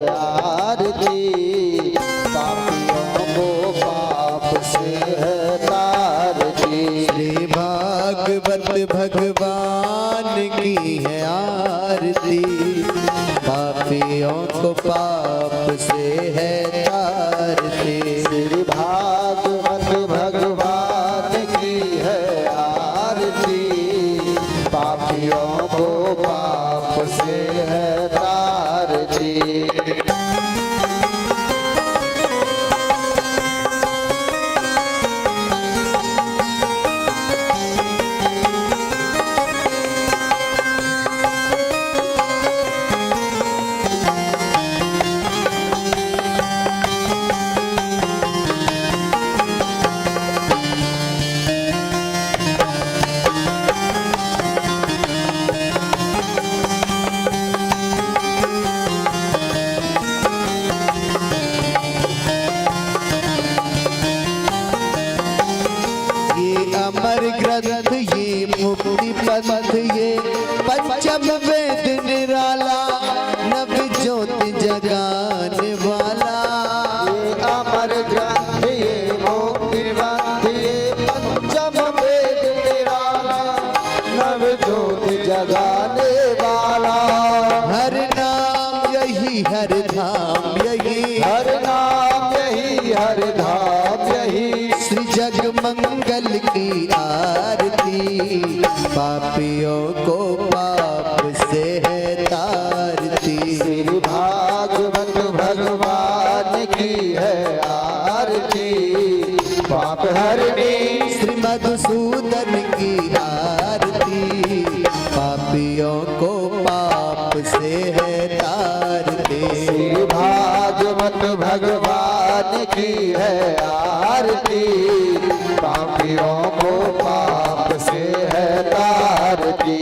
आरती पापियों को पाप से है तारती। श्री भागवत भगवान की है आरती, पापियों को पाप से है तारती। श्री भागवत भगवान की है आरती पापियों को पाप से है तारती। अमर ग्रंथ ये मुक्ति पथ ये पंचम वेद निराला, नव ज्योति जगाने वाला। ये अमर ग्रंथ ये मुक्ति पथ ये पंचम वेद निराला, नव ज्योति जगाने वाला। हर नाम यही हर धाम यही, हर नाम यही हर धाम यही। श्री जग मंगल की आरती, पापियों को पाप से है तारती। श्री भागवत भगवान की है आरती पाप हरणी। श्री मधुसूदन की आरती, पापियों को पाप से है तारती। श्री भागवत भगवान की है आरती पापियों को पाप से है तारती।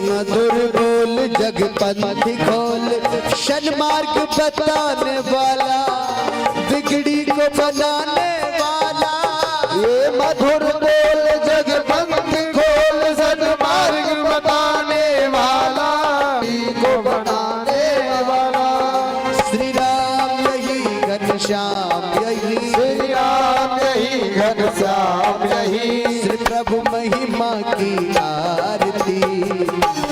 मधुर बोल जगपंथी खोल, सन्मार्ग बताने वाला, बिगड़ी को बनाने वाला। ये मधुर बोल जगपंथी खोल, सन्मार्ग बताने वाला, को बनाने वाला। श्री राम यही घनश्याम यही, श्री राम यही घनश्याम यही। श्री प्रभु महिमा की आरती,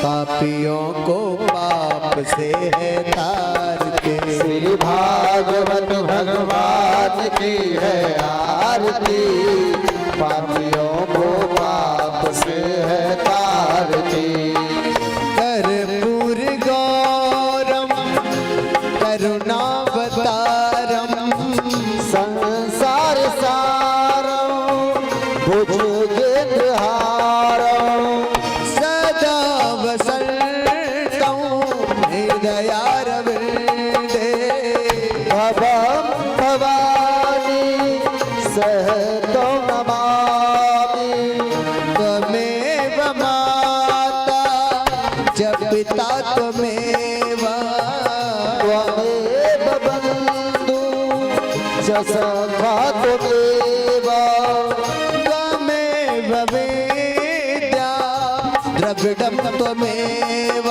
पापियों को पाप से है तारते। श्री भागवत भगवान की है आरती पापियों को पाप से है तारती। कर्पूर गौरम करुणावतारम, संसार सारम भुजगेन्द्रहारम, सदा वसंतं हृदयारविंदे। भवं भवानी सहतो नमामि। त्वमेव माता च पिता त्वमेव, त्वमेव बन्धु च सखा त्वमेव। त्वमेव वेद्या द्रविडं त्वमेव,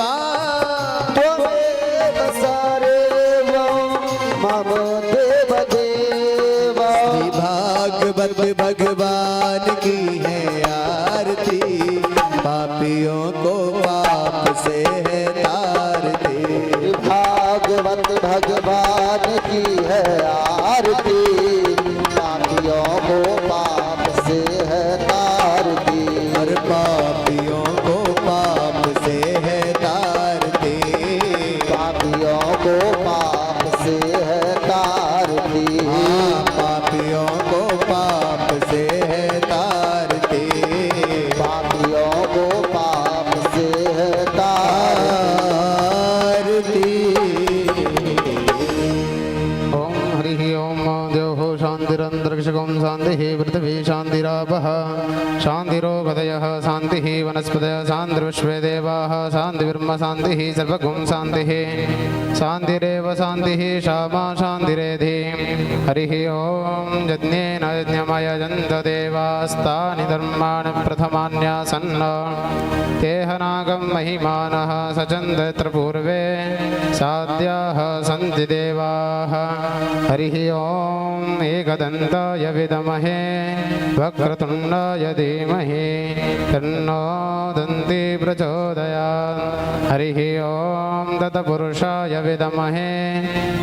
त्वमेव सर्वं मम देव देव। श्री भागवत भगवान की है आरती, पापियों को पाप से है तारती। भागवत भगवान की है आरती पापियों को पाप से है तारती। और पापियों को पाप से है तारती, पापियों को पाप से है तारती। हाँ पापियों को पाप से है तारती। शान्तिरापः शान्तिरोगदयः शान्तिः वनस्पतयः शान्तिर्विश्वे देवाः शान्तिर्ब्रह्म शान्तिः सर्वगुं शान्तिः शान्तिरेव शान्तिः क्षमा शान्तिरेधि हरिः ॐ यज्ञेन यज्ञमयजन्त देवास्तानि धर्माणि प्रथमान्यासन्न तेहनागं महिमानः सचन्दत्र पूर्वे साद्याः सन्ति देवाः हरिः ॐ एकदन्ताय विद्महे वक्रतुण्डाय धीमहि तन्नो दन्ती प्रचोदयात् हरिः ॐ तत्पुरुषाय विद्महे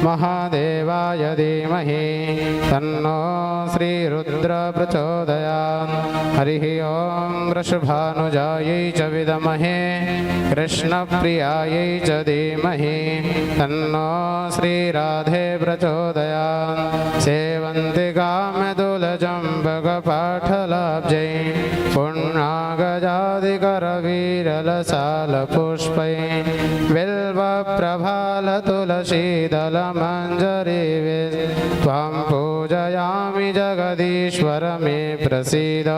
महादेवाय धीमहि तन्नो श्रीरुद्र प्रचोदयात् हरिः ॐ वृषभानुजायै च विद्महे कृष्णप्रियायै च धीमहि तन्नो श्रीराधे प्रचोदयात् सेवन्ति कामदुलजम्बकपाठलाब्जै पुण्णागजादिकरवीरलसालपुष्पै बिल्वप्रभालतुलसीदलमञ्जरी त्वां पूजयामि जगदीश्वर मे प्रसीद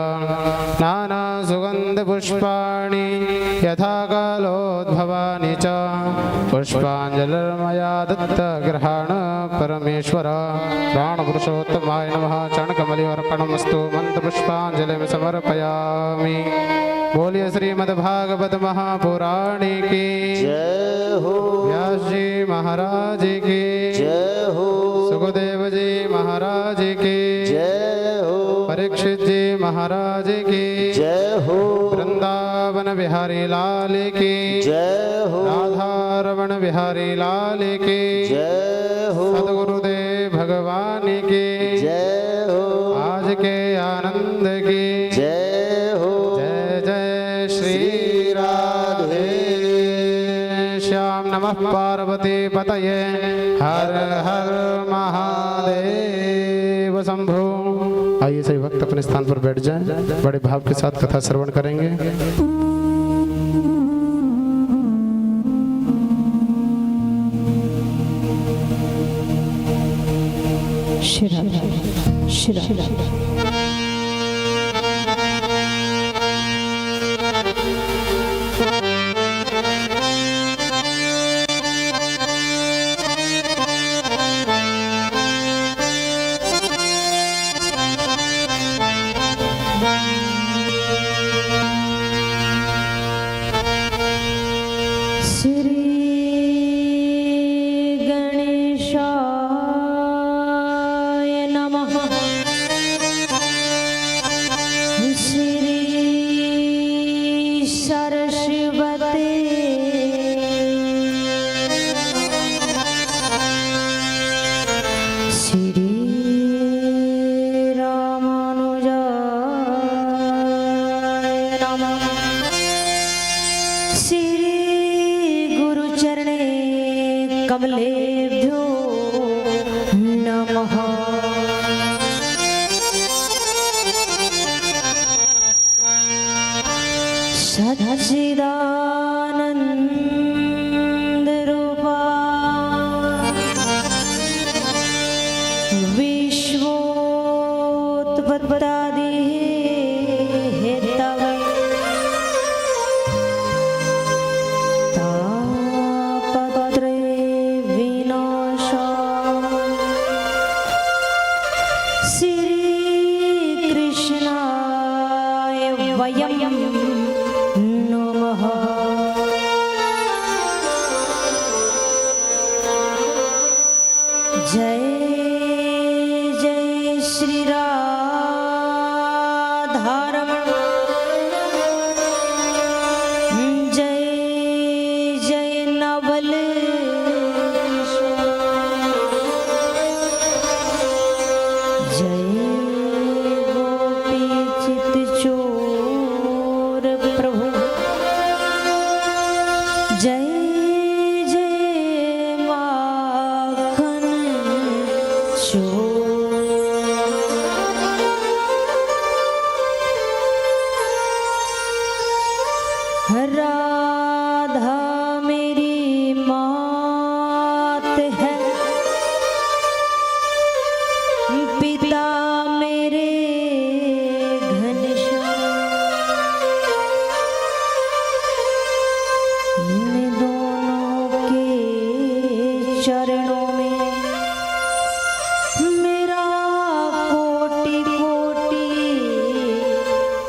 नानासुगन्धपुष्पाणि यथा कालोद्भवानि च पुष्पाञ्जलिर्मया दत्तगृहाण परमेश्वर प्राणपुरुषोत्तमाय नमः चरणकमलिवर्पणमस्तु मन्त्रपुष्पाञ्जलिं समर्पयामि बोलिए श्रीमद्भागवत महापुराणी की जय हो व्यास जी महाराज की जय हो सुखदेव जी महाराज की जय हो परीक्षित जी महाराज की जय हो वृंदावन बिहारी लाल की जय हो राधारमण बिहारी लाल की जय हो सदगुरुदेव भगवान की जय हो आज के आनंद की जय हो जय जय श्री राधे श्याम नमः पार्वती पतये हर हर महादेव शंभु। आइए सभी भक्त अपने स्थान पर बैठ जाएं, बड़े भाव के साथ कथा श्रवण करेंगे। शिरा शिरा कमलेभ्यो नमः। सच्चिदानंद रूपा विश्वोत्पत्त्यादि हेतवे तापत्रे श्रीकृष्णाय वयं नमः। जय जय श्री राधारमण, जय जय नवल जय गोपी चित चोर प्रभु, जय जय माखन चोर। राधा मेरी मात है, पिता मेरे घन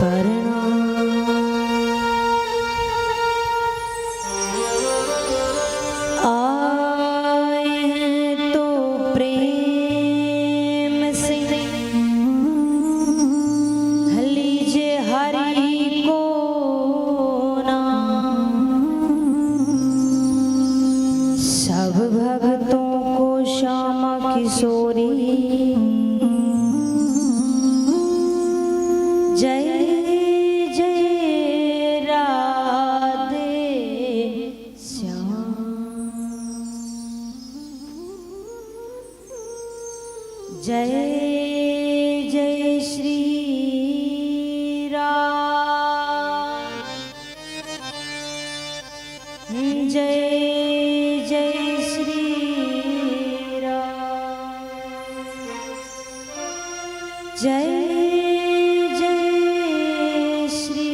आए हैं तो प्रेम से लीजिए हरि को नाम। सब भक्तों को श्यामा किशोरी जय जय राधे श्याम। जय जय श्री राम। जय जय श्री राम। जय जय श्री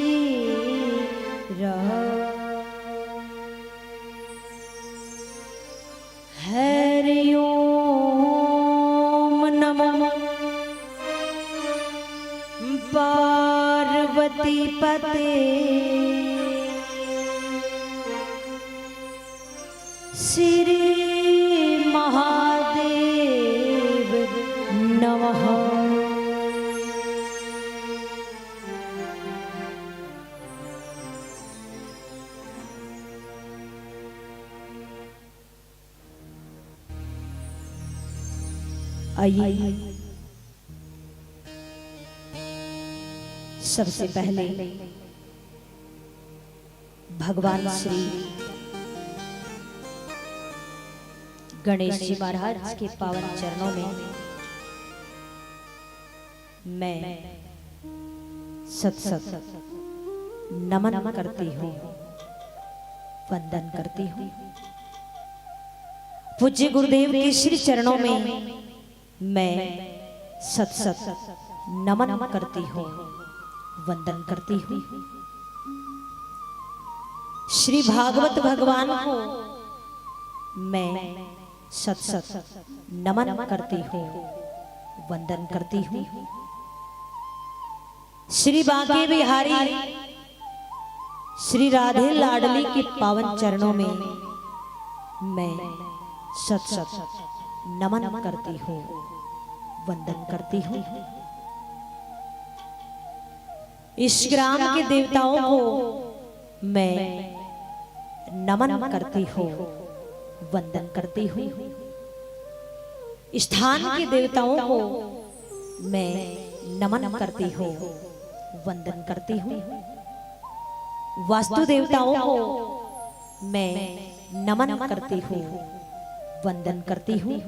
राम। हरि ओम नमो पार्वती पते श्री महादेव नमः। आइए सबसे पहले भगवान श्री गणेश जी महाराज के पावन चरणों में मैं सत सत नमन करती हूँ, वंदन करती हूँ। पूज्य गुरुदेव के श्री चरणों में मैं सत सत नमन करती हूँ, वंदन करती हूँ। श्री भागवत भगवान को मैं सत सत नमन करती हूँ, वंदन करती हूँ। श्री बांके बिहारी श्री राधे लाडली के पावन चरणों में मैं सत सत नमन करती हूँ, वंदन करती हूँ। इस ग्राम के देवताओं को मैं नमन करती हूँ, वंदन करती हूँ। स्थान के देवताओं को मैं नमन करती हूँ, वंदन करती हूँ। वास्तु देवताओं को मैं नमन करती हूँ, वंदन करती हूँ।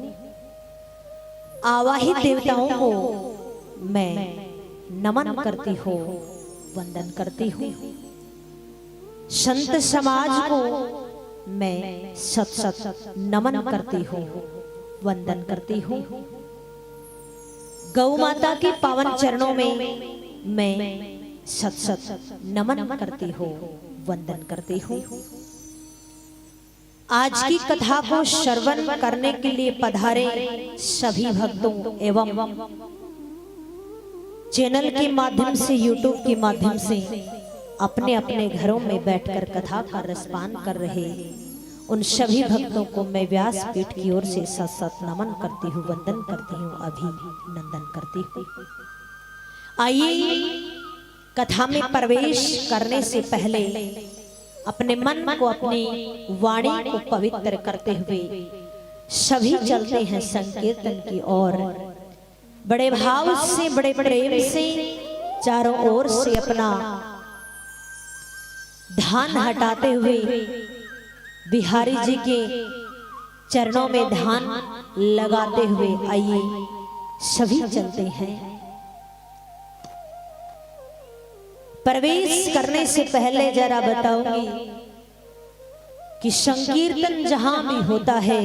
आवाहित देवताओं को मैं नमन करती हूँ, वंदन करती हूँ। संत समाज को मैं सत सत नमन करती हूँ, वंदन करती हूँ। गौ माता के पावन चरणों में मैं सत सत नमन करती हूँ, वंदन करती हूँ। आज की कथा को श्रवण करने के लिए पधारे सभी भक्तों एवं चैनल के माध्यम से, यूट्यूब के माध्यम से अपने अपने घरों में बैठकर कथा का रसपान कर रहे उन सभी भक्तों को मैं व्यासपीठ की ओर से सत सत नमन करती हूँ, वंदन करती हूँ, अभिनंदन करती हूँ। आइए कथा में प्रवेश करने से पहले अपने मन को, अपनी वाणी को पवित्र करते हुए सभी चलते हैं संकीर्तन की ओर। बड़े भाव से, बड़े प्रेम से चारों ओर से अपना ध्यान हटाते हुए बिहारी जी के चरणों में ध्यान लगाते हुए आइए सभी चलते हैं। प्रवेश करने से पहले जरा बताऊंगी कि संकीर्तन जहां भी होता है,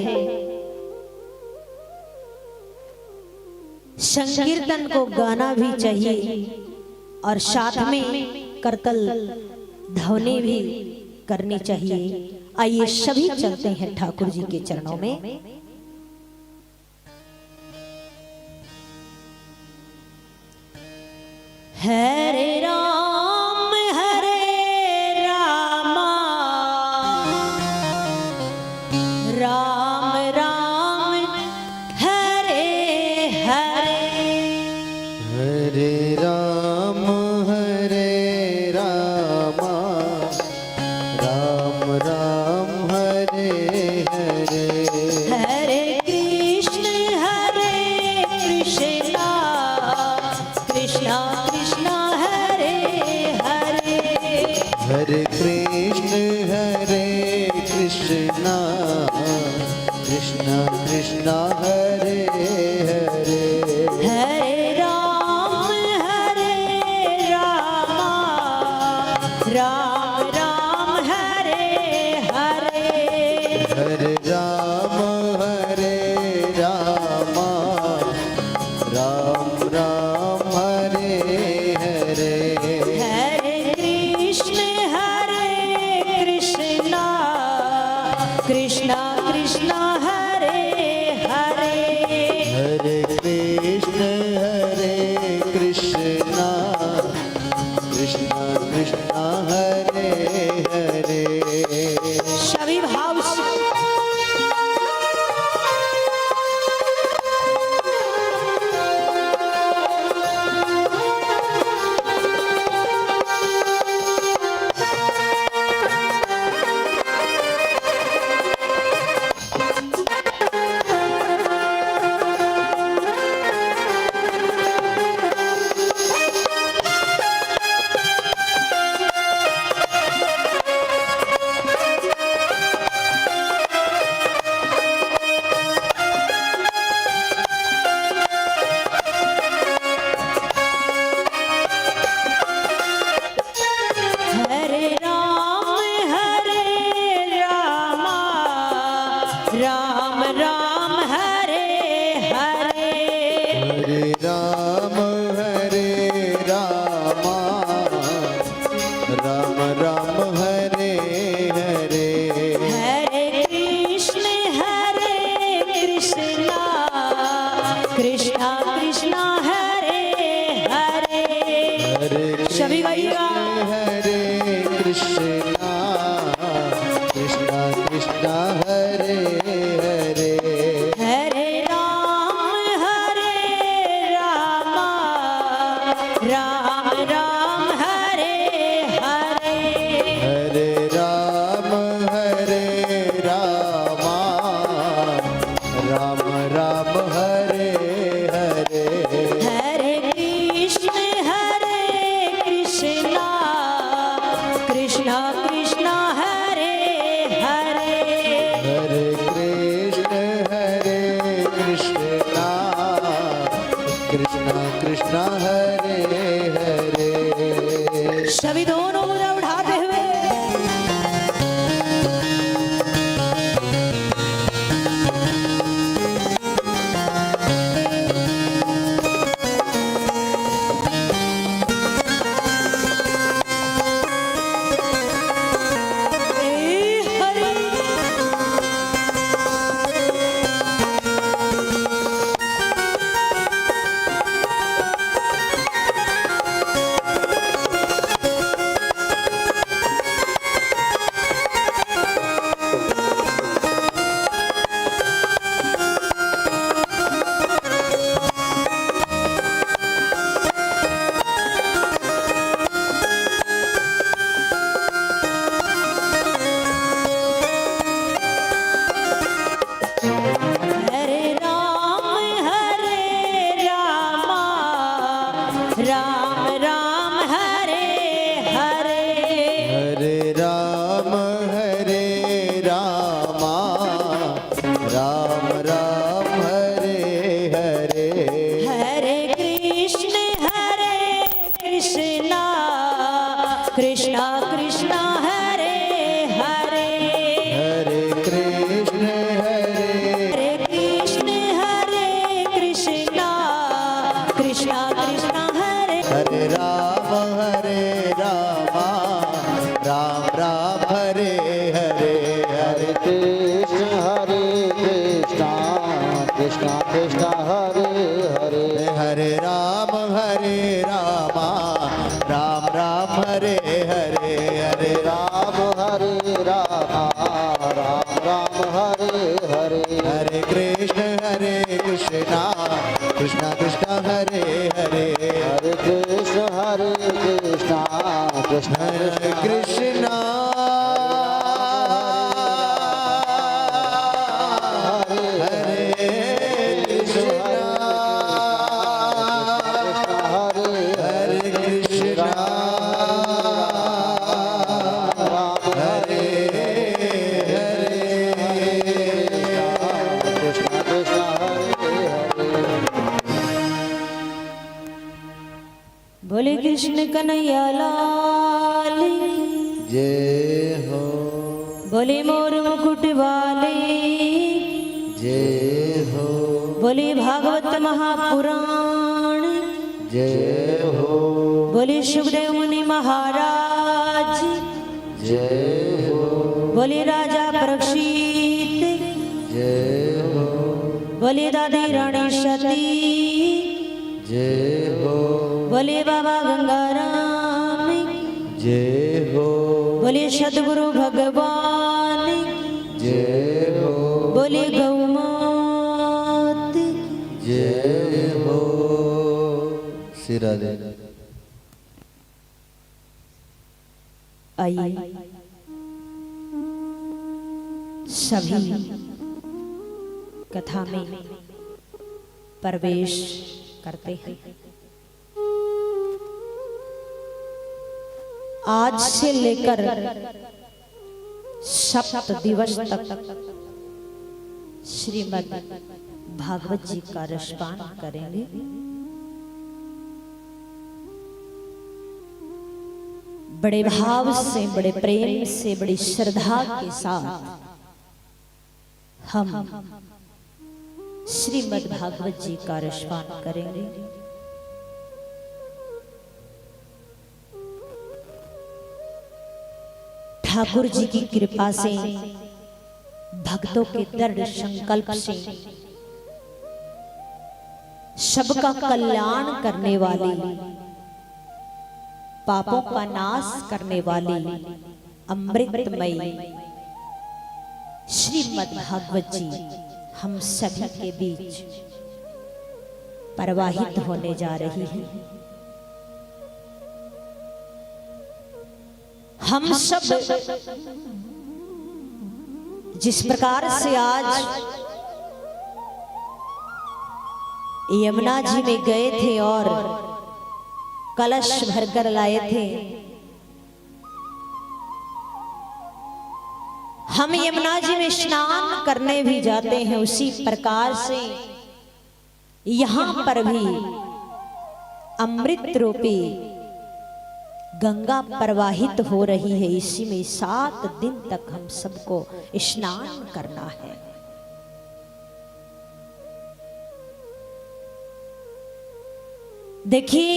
संकीर्तन को गाना भी चाहिए और साथ में करतल ध्वनि भी करनी चाहिए। आइए सभी चलते हैं ठाकुर जी के चरणों में। हरे राम हरे कृष्ण कृष्णा कृष्णा कृष्णा हरे हरे हरे राम राम राम हरे हरे हरे राम राम राम हरे हरे हरे कृष्ण कृष्णा कृष्णा हरे हरे हरे कृष्ण कृष्णा कृष्णा कृष्णा हरे हरे सभी भाव से हरे राम राम राम हरे हरे हरे राम राम राम हरे हरे हरे कृष्ण कृष्णा कृष्णा हरे हरे हरे सभी भैया हरे कृष्णा कृष्णा कृष्णा हरे हरे हरे राम राम राम हरे हरे हरे राम राम राम हरे हरे हरे कृष्ण कृष्णा कृष्णा हरे हरे हरे कृष्ण कृष्णा कृष्णा कृष्णा हरे हरे सभी दोनों मुद्रा उठाते हुए हरे राम राम राम हरे हरे हरे राम राम राम हरे हरे हरे कृष्ण कृष्णा कृष्णा कृष्णा हरे हरे हरे कृष्ण हरे कृष्ण कृष्णा कृष्णा कृष्णा हरे हरे राम राम राम हरे हरे हरे कृष्ण कृष्णा कृष्णा हरे हरे हरे राम राम राम हरे हरे हरे राम राम राम हरे हरे हरे कृष्ण कृष्णा कृष्णा कृष्णा हरे हरे हरे कृष्ण कृष्ण हरे कृष्णा हरे कृष्णा हरे कृष्णा कन्हैया लाल जय हो, बोले मोर मुकुट वाले जय हो, बोले भागवत महापुराण जय हो, बोले सुखदेव मुनि महाराज जय हो, बोले राजा परीक्षित जय हो, बोले दादी रानी सती जय हो, बोले बाबा गंगाराम जय हो, बोले सदगुरु भगवान जय हो, बोले गौ मात जय हो। सिरा दे। आइए सभी कथा में प्रवेश करते हैं। आज से लेकर 7 दिवस तक श्रीमद् भागवत जी का रसपान करेंगे। बड़े भाव से, बड़े प्रेम से, बड़ी श्रद्धा के साथ हम श्रीमद् भागवत जी का रसपान करेंगे। ठाकुर जी की कृपा से, भक्तों के दृढ़ संकल्प से, सबका कल्याण करने वाली, पापों का नाश करने वाली अमृतमयी श्रीमद् भागवत जी हम सभी के बीच प्रवाहित होने जा रही है। हम सब जिस प्रकार से आज यमुना जी में गए थे और कलश भरकर लाए थे, हम यमुना जी में स्नान करने भी जाते हैं। उसी प्रकार से यहाँ पर भी अमृत रूपी गंगा प्रवाहित हो रही है। इसी में 7 दिन तक हम सबको स्नान करना है। देखिए,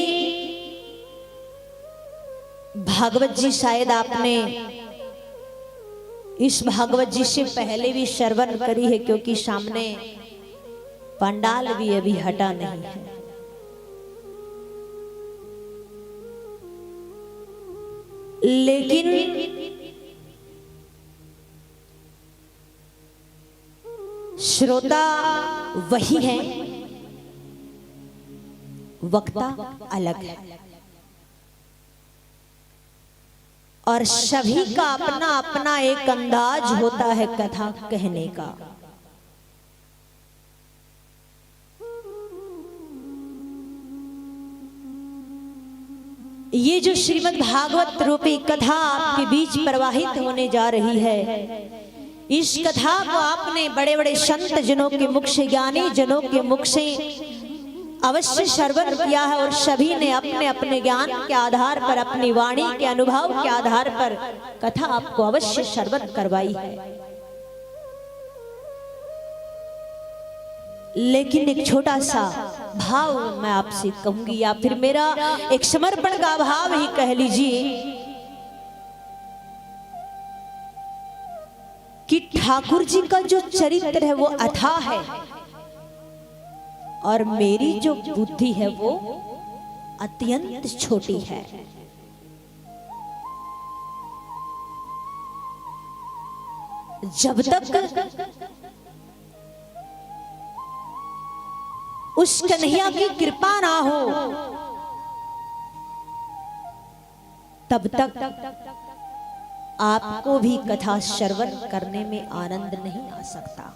भागवत जी शायद आपने इस भागवत जी से पहले भी श्रवण करी है, क्योंकि सामने पंडाल भी अभी हटा नहीं है। लेकिन श्रोता वही है, वक्ता अलग है, और सभी का अपना अपना एक अंदाज होता है कथा कहने का। ये जो श्रीमद् भागवत रूपी कथा आपके बीच प्रवाहित होने जा रही है, इस कथा को आपने बड़े बड़े संत जनों के मुख से, ज्ञानी जनों के मुख से अवश्य श्रवण किया है, और सभी ने अपने अपने ज्ञान के आधार पर, अपनी वाणी के अनुभव के आधार पर कथा आपको अवश्य श्रवण करवाई है। लेकिन एक छोटा सा भाव मैं आपसे कहूंगी, या फिर मेरा एक समर्पण का भाव ही कह लीजिए, कि ठाकुर जी का जो चरित्र है वो अथाह है, और मेरी जो बुद्धि है वो अत्यंत छोटी है। जब तक उस कन्हैया की कृपा ना हो, तब तक आपको भी कथा श्रवण करने में आनंद नहीं आ सकता।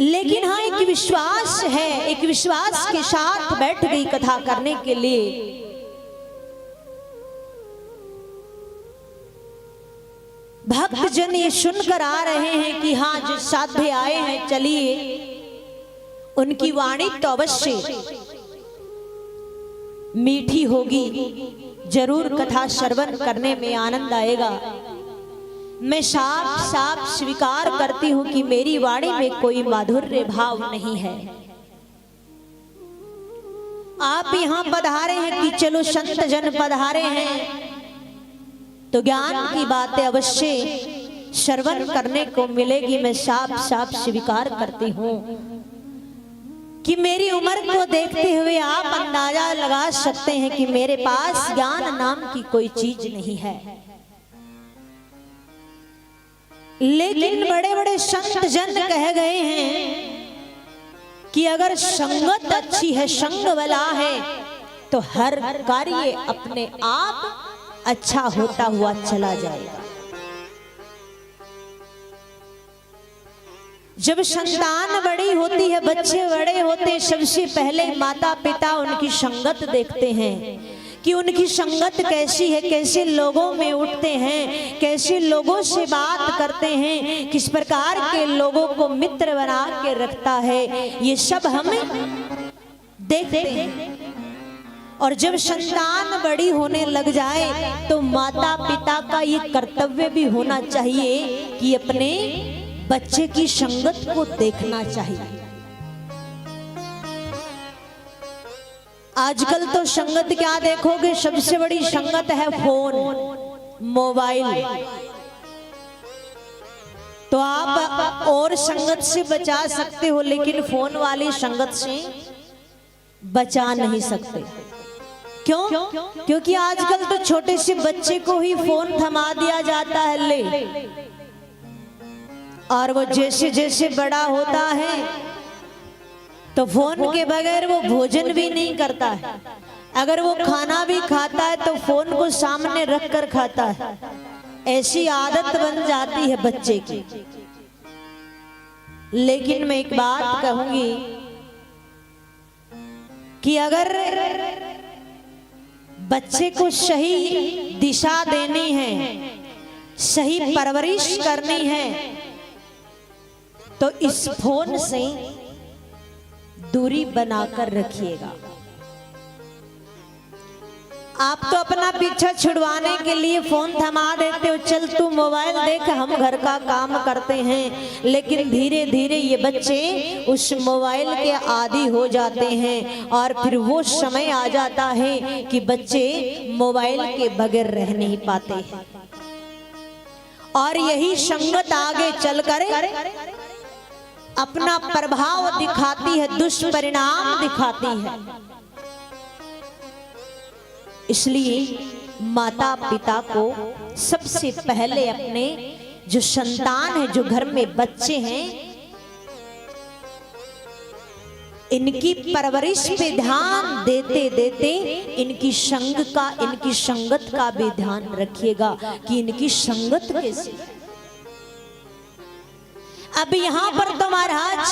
लेकिन हाँ, एक विश्वास है, एक विश्वास के साथ बैठ गई कथा करने के लिए। भक्त जन ये सुनकर आ रहे हैं कि हाँ, जो साध्य आए हैं, चलिए उनकी वाणी तो अवश्य मीठी होगी, जरूर कथा श्रवण करने में आनंद आएगा। मैं साफ साफ स्वीकार करती हूं कि मेरी वाणी में कोई माधुर्य भाव नहीं है। आप यहां पधारे हैं कि चलो संत जन पधारे हैं तो ज्ञान की बातें अवश्य श्रवण करने को मिलेगी। मैं साफ साफ स्वीकार करती हूं कि मेरी उम्र को देखते हुए आप अंदाजा लगा सकते हैं कि मेरे पास ज्ञान नाम की कोई चीज नहीं है। लेकिन बड़े बड़े संत जन कह गए हैं कि अगर संगत अच्छी है, संग वाला है, तो हर कार्य अपने आप अच्छा होता हुआ चला जाएगा। जब संतान बड़ी होती है, बच्चे बड़े होते हैं, सबसे पहले माता पिता उनकी संगत देखते हैं कि उनकी संगत कैसी है, कैसे लोगों में उठते हैं, कैसे लोगों से बात करते हैं, किस प्रकार के लोगों को मित्र बना के रखता है, ये सब हम देखते हैं। और जब संतान बड़ी होने लग जाए तो माता पिता का ये कर्तव्य भी होना चाहिए कि अपने बच्चे की संगत को देखना चाहिए। आजकल तो संगत क्या देखोगे, सबसे बड़ी संगत है फोन, मोबाइल। तो आप और संगत से बचा सकते हो, लेकिन फोन वाली संगत से बचा नहीं सकते। क्यों? क्योंकि आजकल तो छोटे से बच्चे को ही फोन थमा दिया जाता है, ले, और वो जैसे जैसे बड़ा होता है तो फोन के बगैर वो भोजन भी नहीं करता है। अगर वो खाना भी खाता है तो फोन को सामने रख कर खाता है। ऐसी आदत बन जाती है बच्चे की। लेकिन मैं एक बात कहूंगी कि अगर बच्चे को सही दिशा देनी है, सही परवरिश करनी है, तो इस फोन से दूरी बनाकर रखिएगा। आप तो अपना पीछा छुड़वाने के लिए फोन थमा देते हो, चल तू मोबाइल देख, हम घर का काम करते हैं। लेकिन धीरे धीरे ये बच्चे उस मोबाइल के आदी हो जाते हैं और फिर वो समय आ जाता है कि बच्चे मोबाइल के बगैर रह नहीं पाते हैं। और यही संगत आगे चलकर अपना प्रभाव दिखाती है, दुष्परिणाम दिखाती है। इसलिए माता पिता को सबसे पहले अपने जो संतान है, जो घर में बच्चे हैं, इनकी परवरिश पे ध्यान देते देते इनकी इनकी संगत का भी ध्यान रखिएगा कि इनकी संगत कैसी है। अब यहाँ पर तो महाराज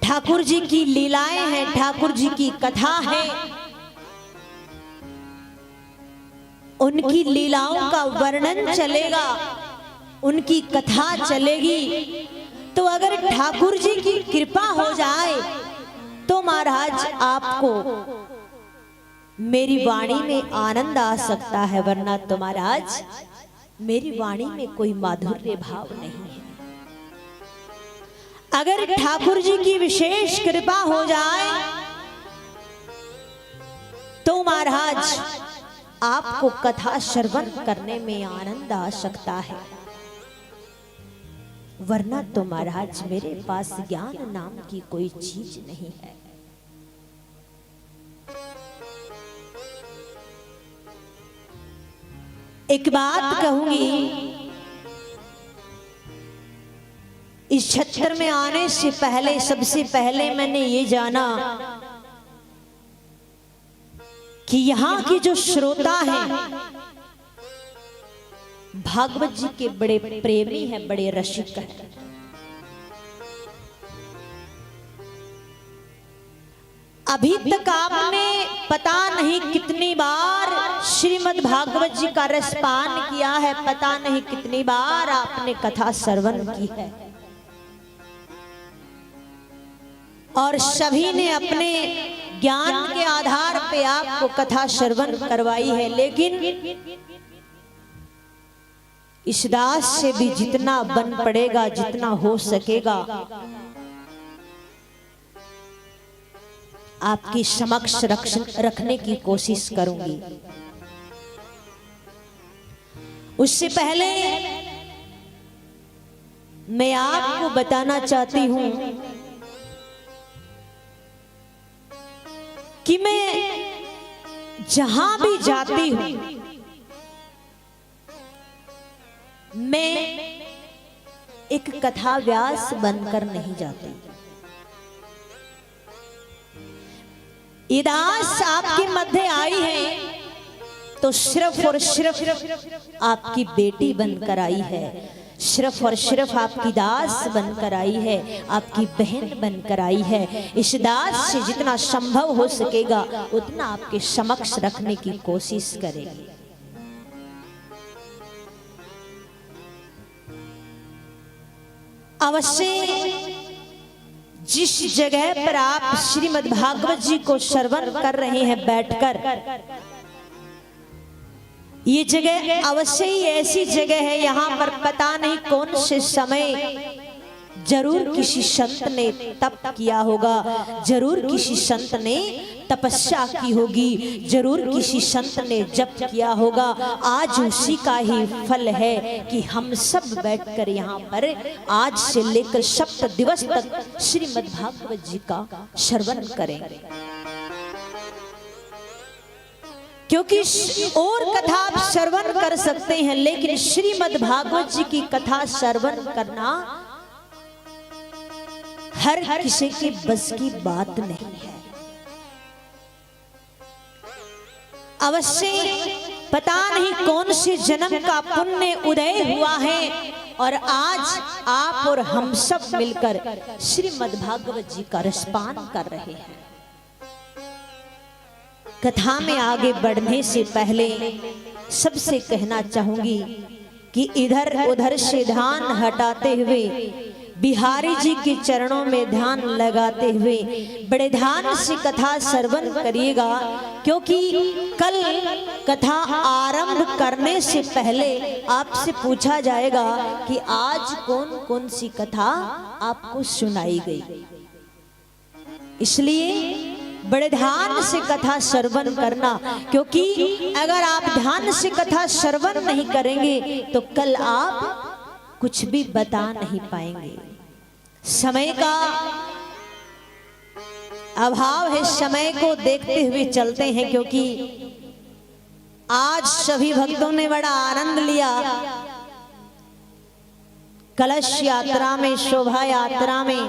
ठाकुर जी की लीलाएं हैं, ठाकुर जी की कथा है, उनकी लीलाओं का वर्णन चलेगा, उनकी कथा चलेगी। तो अगर ठाकुर जी की कृपा हो जाए तो महाराज आपको मेरी वाणी में आनंद आ सकता है, वरना तो महाराज मेरी वाणी में कोई माधुर्य भाव नहीं है। अगर ठाकुर जी की विशेष कृपा हो जाए तो महाराज आपको कथा श्रवण करने में आनंद आ सकता है, वरना तो महाराज मेरे पास ज्ञान नाम की कोई चीज नहीं है। एक बात कहूंगी, इस क्षेत्र में आने से पहले सबसे पहले मैंने ये जाना कि यहाँ की जो श्रोता हैं भागवत जी के बड़े प्रेमी हैं, बड़े रसिक हैं। अभी तक आपने पता नहीं कितनी बार श्रीमद् भागवत जी का रसपान किया है, पता नहीं कितनी बार आपने कथा श्रवण की है, और सभी ने अपने ज्ञान के आधार पे आपको कथा श्रवण करवाई है, लेकिन इस दास से भी जितना बन पड़ेगा, जितना हो सकेगा, आपकी समक्ष रखने की कोशिश करूंगी। उससे पहले मैं आपको बताना चाहती हूं कि मैं जहां भी जाती हूं, मैं एक कथा व्यास बनकर नहीं जाती। ये दास आपके मध्य आई है तो सिर्फ और सिर्फ आपकी बेटी बनकर आई है, सिर्फ और सिर्फ आपकी दास बनकर आई है, आपकी बहन बनकर आई है। इस दास से जितना संभव हो सकेगा उतना आपके समक्ष रखने की कोशिश करेगी। अवश्य जिस जगह पर आप श्रीमद् भागवत जी को श्रवण कर रहे हैं बैठकर, ये जगह अवश्य ही ऐसी जगह है, यहाँ पर पता नहीं कौन से समय जरूर किसी संत ने तप किया होगा, जरूर किसी संत ने तपस्या की होगी, जरूर किसी संत ने जप किया होगा। आज उसी का ही फल है कि हम सब बैठकर यहाँ पर आज से लेकर सप्त दिवस तक श्रीमद् भागवत जी का श्रवण करेंगे। क्योंकि और कथा आप श्रवण कर सकते हैं, लेकिन श्रीमद् भागवत जी की कथा श्रवण करना हर किसी के बस की बात नहीं है। अवश्य पता नहीं कौन से जन्म का पुण्य उदय हुआ है और आज आप और हम सब मिलकर श्रीमद् भागवत जी का रसपान कर रहे हैं। कथा में आगे बढ़ने से पहले सबसे कहना चाहूंगी कि इधर उधर से ध्यान हटाते हुए बिहारी जी के चरणों में ध्यान लगाते हुए बड़े ध्यान से कथा श्रवण करिएगा, क्योंकि कल कथा आरंभ करने से पहले आपसे पूछा जाएगा कि आज कौन कौन सी कथा आपको सुनाई गई। इसलिए बड़े ध्यान से कथा श्रवण करना, क्योंकि अगर आप ध्यान से कथा श्रवण नहीं करेंगे तो कल आप कुछ भी बता नहीं पाएंगे। समय का अभाव है, समय को देखते हुए चलते हैं, क्योंकि आज सभी भक्तों ने बड़ा आनंद लिया कलश यात्रा में, शोभा यात्रा में,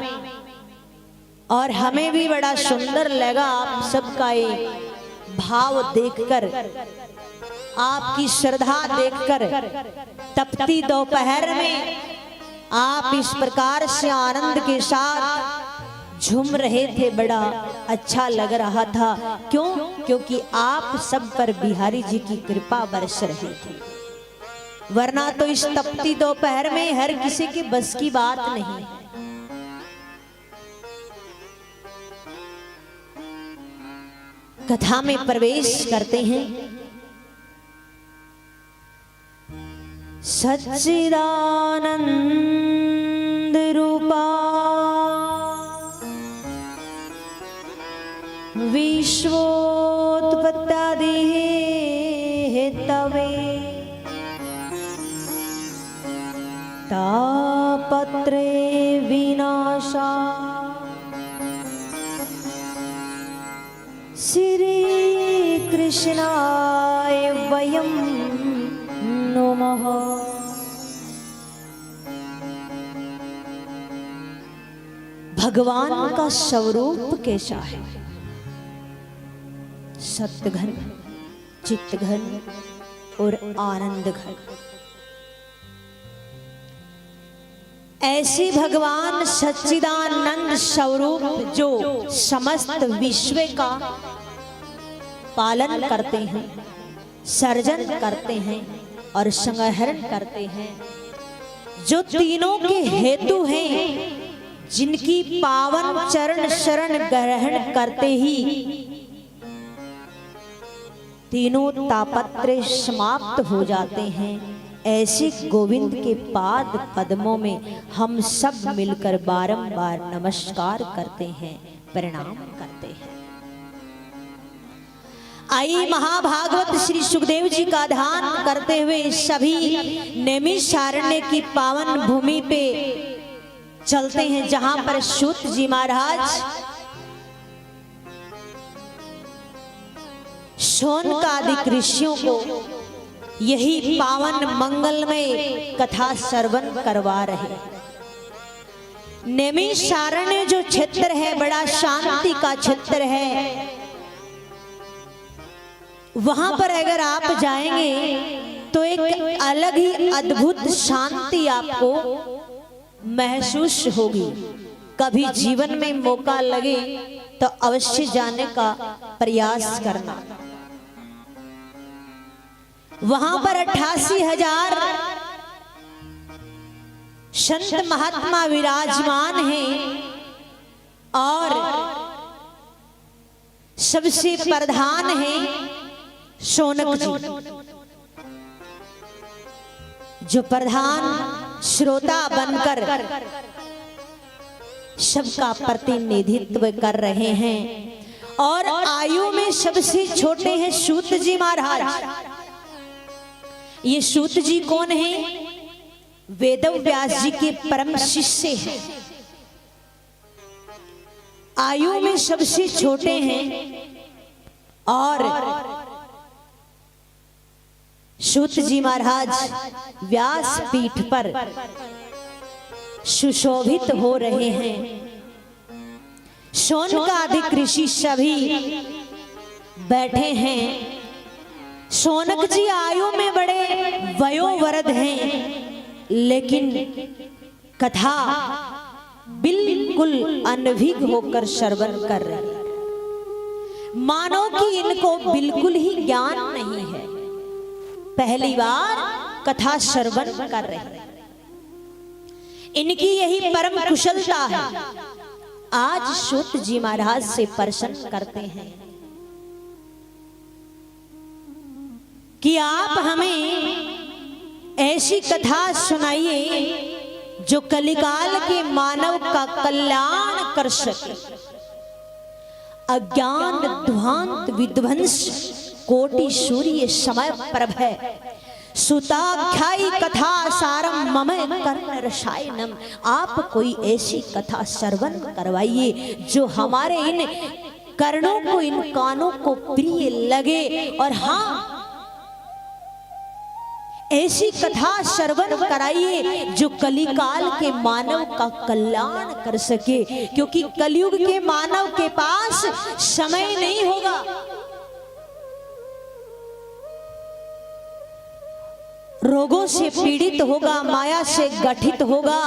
और हमें भी बड़ा सुंदर लगा आप सबका ये भाव देखकर, आपकी श्रद्धा देखकर। तपती दोपहर में आप इस प्रकार से आनंद के साथ झूम रहे थे, बड़ा अच्छा लग रहा था। क्यों? क्योंकि आप सब पर बिहारी जी की कृपा बरस रही थी, वरना तो इस तपती दोपहर में हर किसी के बस की बात नहीं। कथा में प्रवेश करते हैं। सच्चिदानंद रूपा विश्वोत्पत्त्यादि हेतवे तापत्रे विनाशा श्री कृष्णाय वयं नमः। भगवान का स्वरूप कैसा है? सत्घन, चित्तघन और आनंद घन। ऐसे भगवान सच्चिदानंद स्वरूप जो समस्त विश्व का पालन करते हैं, सर्जन करते हैं और संहरण करते हैं, जो तीनों के हेतु हैं, जिनकी पावन चरण शरण ग्रहण करते ही तीनों तापत्र समाप्त हो जाते हैं। ऐसे गोविंद के पाद पद्मों में हम सब मिलकर बारंबार नमस्कार करते हैं, प्रणाम करते हैं। आई महाभागवत श्री सुखदेव जी का ध्यान करते हुए सभी नैमिषारण्य की पावन भूमि पे चलते हैं, जहां पर सूत जी महाराज शौनकादिक ऋषियों को यही पावन मंगलमय कथा श्रवण करवा रहे। नैमिषारण्य जो क्षेत्र है बड़ा शांति का क्षेत्र है। वहां पर अगर आप जाएंगे तो एक अलग ही अद्भुत शांति आपको महसूस होगी। कभी जीवन में मौका लगे तो अवश्य जाने का प्रयास करना। वहां पर 88,000 संत महात्मा विराजमान हैं और सबसे प्रधान हैं शौनक जी, जो प्रधान श्रोता बनकर सबका प्रतिनिधित्व कर रहे हैं। और आयु में सबसे छोटे हैं सूत जी महाराज। ये सूत जी कौन हैं? वेद व्यास जी के परम शिष्य हैं। आयु में सबसे छोटे हैं और सूत जी महाराज व्यास पीठ पर सुशोभित हो रहे हैं। शौनकादिक ऋषि सभी बैठे हैं। शौनक जी आयु में बड़े वयोवृद्ध हैं, लेकिन कथा बिल्कुल अनभिज्ञ होकर श्रवण कर रहे हैं। मानो कि इनको बिल्कुल ही ज्ञान नहीं है, पहली बार कथा श्रवण कर रहे हैं। इनकी यही परम कुशलता है। आज सूत जी महाराज से प्रश्न करते हैं कि आप हमें ऐसी कथा सुनाइए जो कलिकाल के मानव का कल्याण कर सके। अज्ञान ध्वांत विध्वंस कोटि सूर्य समय प्रभ है। सुताख्यायी कथा सारम मम कर्ण रसायनम। आप कोई ऐसी कथा श्रवण करवाइए जो हमारे इन कर्णों को, इन कानों को प्रिय लगे। और हाँ, ऐसी कथा श्रवण कराइए जो कलिकाल के मानव का कल्याण कर सके, क्योंकि कलयुग के मानव के पास समय नहीं होगा। रोगों से पीड़ित होगा, माया से गठित होगा,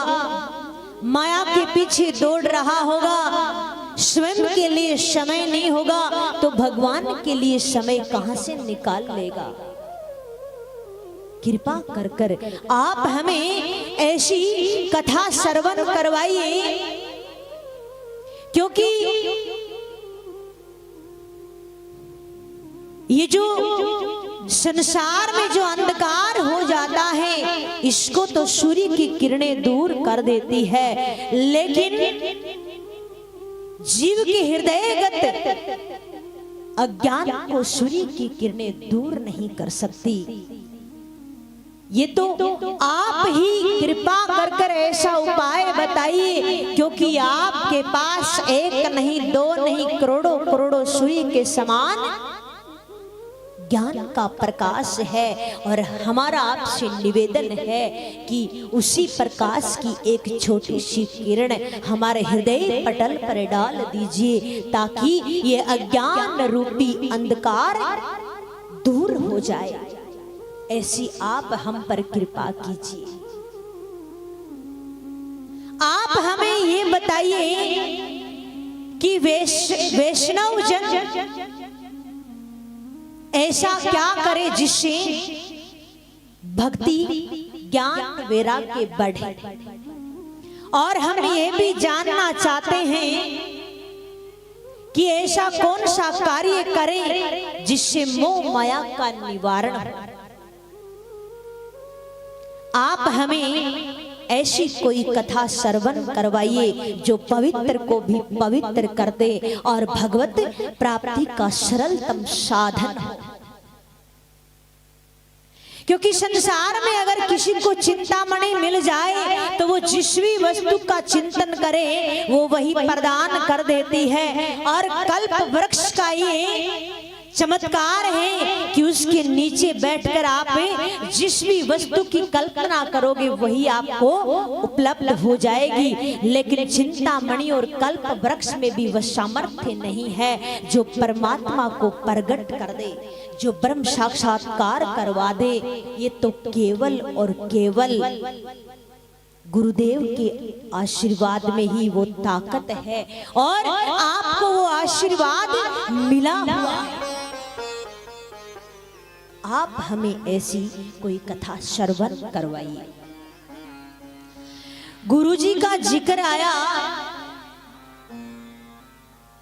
माया के पीछे दौड़ रहा होगा, स्वयं के लिए समय नहीं होगा तो भगवान के लिए समय कहां से निकाल लेगा। कृपा कर कर आप हमें ऐसी कथा श्रवण करवाइए, क्योंकि ये जो संसार में जो अंधकार हो जाता है इसको तो सूर्य की किरणें दूर कर देती है, लेकिन जीव के हृदयगत अज्ञान को सूर्य की किरणें दूर नहीं कर सकती। ये तो आप ही कृपा कर कर ऐसा उपाय बताइए, क्योंकि आपके पास एक नहीं, दो नहीं, करोड़ों करोड़ों सूर्य के समान ज्ञान का प्रकाश है। और हमारा आपसे निवेदन है कि उसी प्रकाश की एक छोटी सी किरण हमारे हृदय पटल पर डाल दीजिए, ताकि ये अज्ञान रूपी अंधकार दूर हो जाए। ऐसी आप हम पर कृपा कीजिए। आप हमें ये बताइए कि वैष्णव जन ऐसा क्या करे जिससे भक्ति ज्ञान वैराग्य बढ़े। और हम ये भी जानना चाहते हैं कि ऐसा कौन सा कार्य करें जिससे मोह माया का निवारण हो। आप हमें ऐसी कोई कथा श्रवण करवाइए जो पवित्र को भी पवित्र कर दे और भगवत प्राप्ति का सरलतम साधन हो। क्योंकि संसार में अगर किसी को चिंतामणि मिल जाए तो वो जिस भी वस्तु का चिंतन करे वो वही प्रदान कर देती है। और कल्प वृक्ष का ये चमत्कार है कि उसके नीचे बैठकर आप जिस भी वस्तु की कल्पना करोगे वही आपको उपलब्ध हो जाएगी। लेकिन चिंतामणि और कल्प वृक्ष में भी वह सामर्थ्य नहीं है जो परमात्मा को प्रकट कर दे, जो ब्रह्म साक्षात्कार करवा दे। ये तो केवल और केवल गुरुदेव के आशीर्वाद में ही वो ताकत है और आपको वो आशीर्वाद मिला हुआ है। आप हमें ऐसी कोई कथा श्रवण करवाइए। गुरुजी का जिक्र आया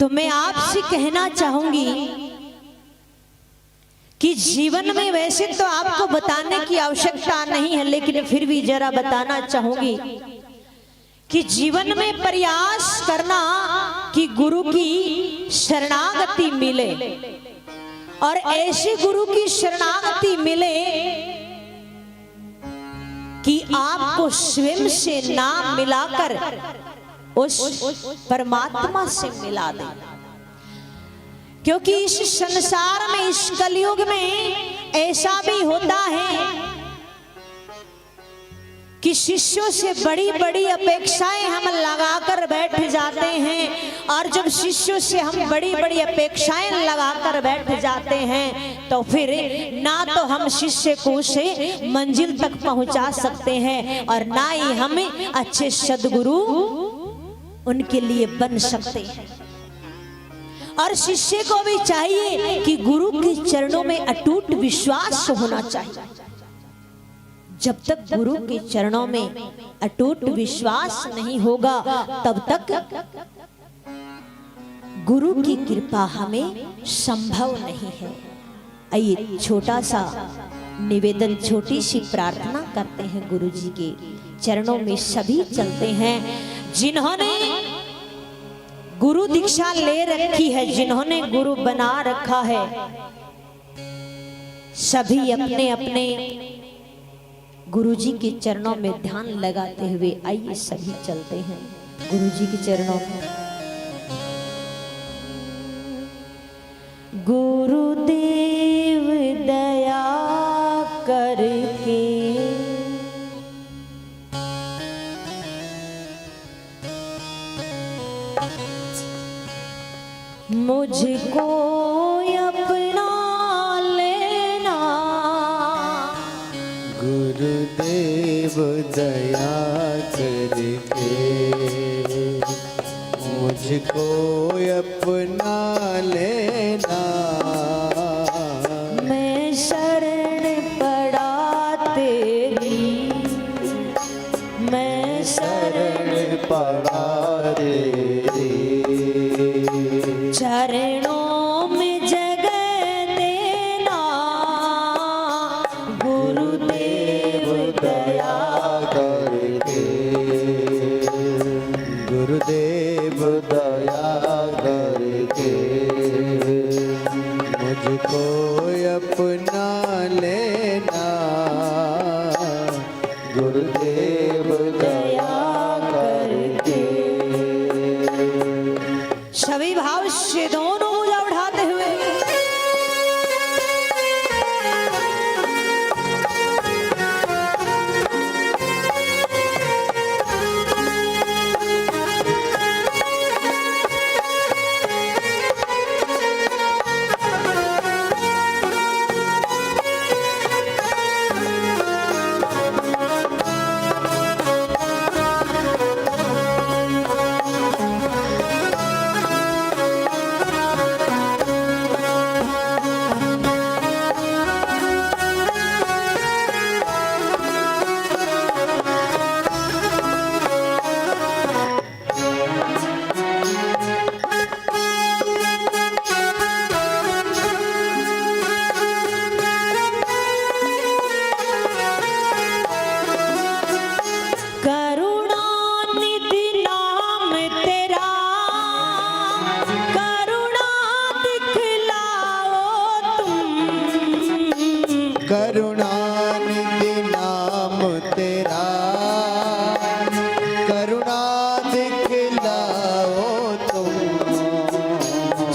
तो मैं आपसे कहना चाहूंगी कि जीवन में वैसे तो आपको बताने की आवश्यकता नहीं है, लेकिन फिर भी जरा बताना चाहूंगी कि जीवन में प्रयास करना कि गुरु की शरणागति मिले और ऐसे गुरु की शरणागति मिले कि आपको स्वयं से नाम मिलाकर उस परमात्मा से मिला दे। क्योंकि इस संसार में, इस कलयुग में ऐसा भी होता है कि शिष्यों से बड़ी बड़ी अपेक्षाएं हम लगाकर बैठ जाते हैं। और जब शिष्यों से हम बड़ी बड़ी अपेक्षाएं लगाकर बैठ जाते हैं तो फिर ना तो हम शिष्य को उसे मंजिल तक पहुंचा सकते हैं और ना ही हम अच्छे सद्गुरु उनके लिए बन सकते हैं। और शिष्य को भी चाहिए कि गुरु के चरणों में अटूट विश्वास होना चाहिए। जब तक गुरु के चरणों में अटूट विश्वास नहीं होगा तब तक गुरु की कृपा हमें संभव नहीं है। आइए छोटा सा निवेदन, छोटी सी प्रार्थना करते हैं। गुरु जी के चरणों में सभी चलते हैं जिन्होंने गुरु दीक्षा ले रखी है, जिन्होंने गुरु बना रखा है। सभी अपने अपने गुरु जी के चरणों में ध्यान लगाते हुए आइए सभी चलते हैं गुरु जी के चरणों में। गुरुदेव दया करके मुझको अपना लेना। गुरुदेव दया करके मुझको अपना लेना। मैं शरण पड़ा तेरी, मैं शरण पड़ा तेरी। चरणों में जगह देना। गुरुदेव दया करके गुरुदेव दया करके मुझको अपना लेना। गुरुदेव दया करके। सभी भाव से दोनों भुजा उठाते हुए करुणानिधि नाम तेरा, करुणा दिखलाओ तुम।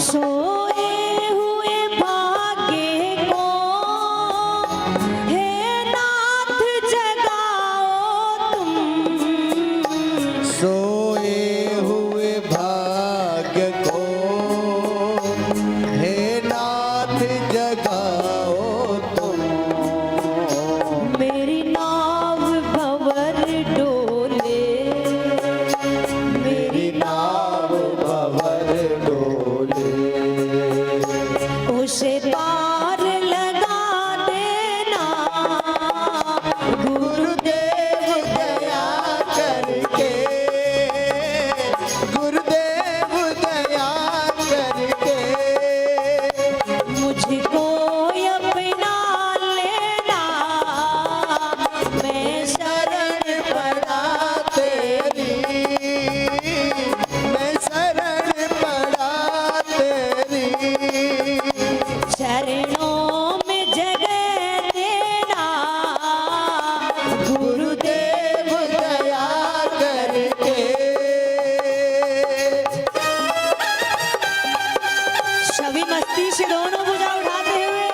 सोए हुए भाग्य को हे नाथ जगाओ तुम। सोए हुए भाग्य को हे नाथ जगाओ तुम। मेरी नाव भंवर डोले, मेरी नाव भंवर डोले, उसे पार लगा देना गुरुदेव दया करके, गुरुदेव दया करके मुझको अपना लेना। मैं शरण पड़ा तेरी, मैं शरण पड़ा तेरी। चरणों में जगह देना गुरुदेव दया करके सभी मस्ती से दोनों भुजा उठाते हुए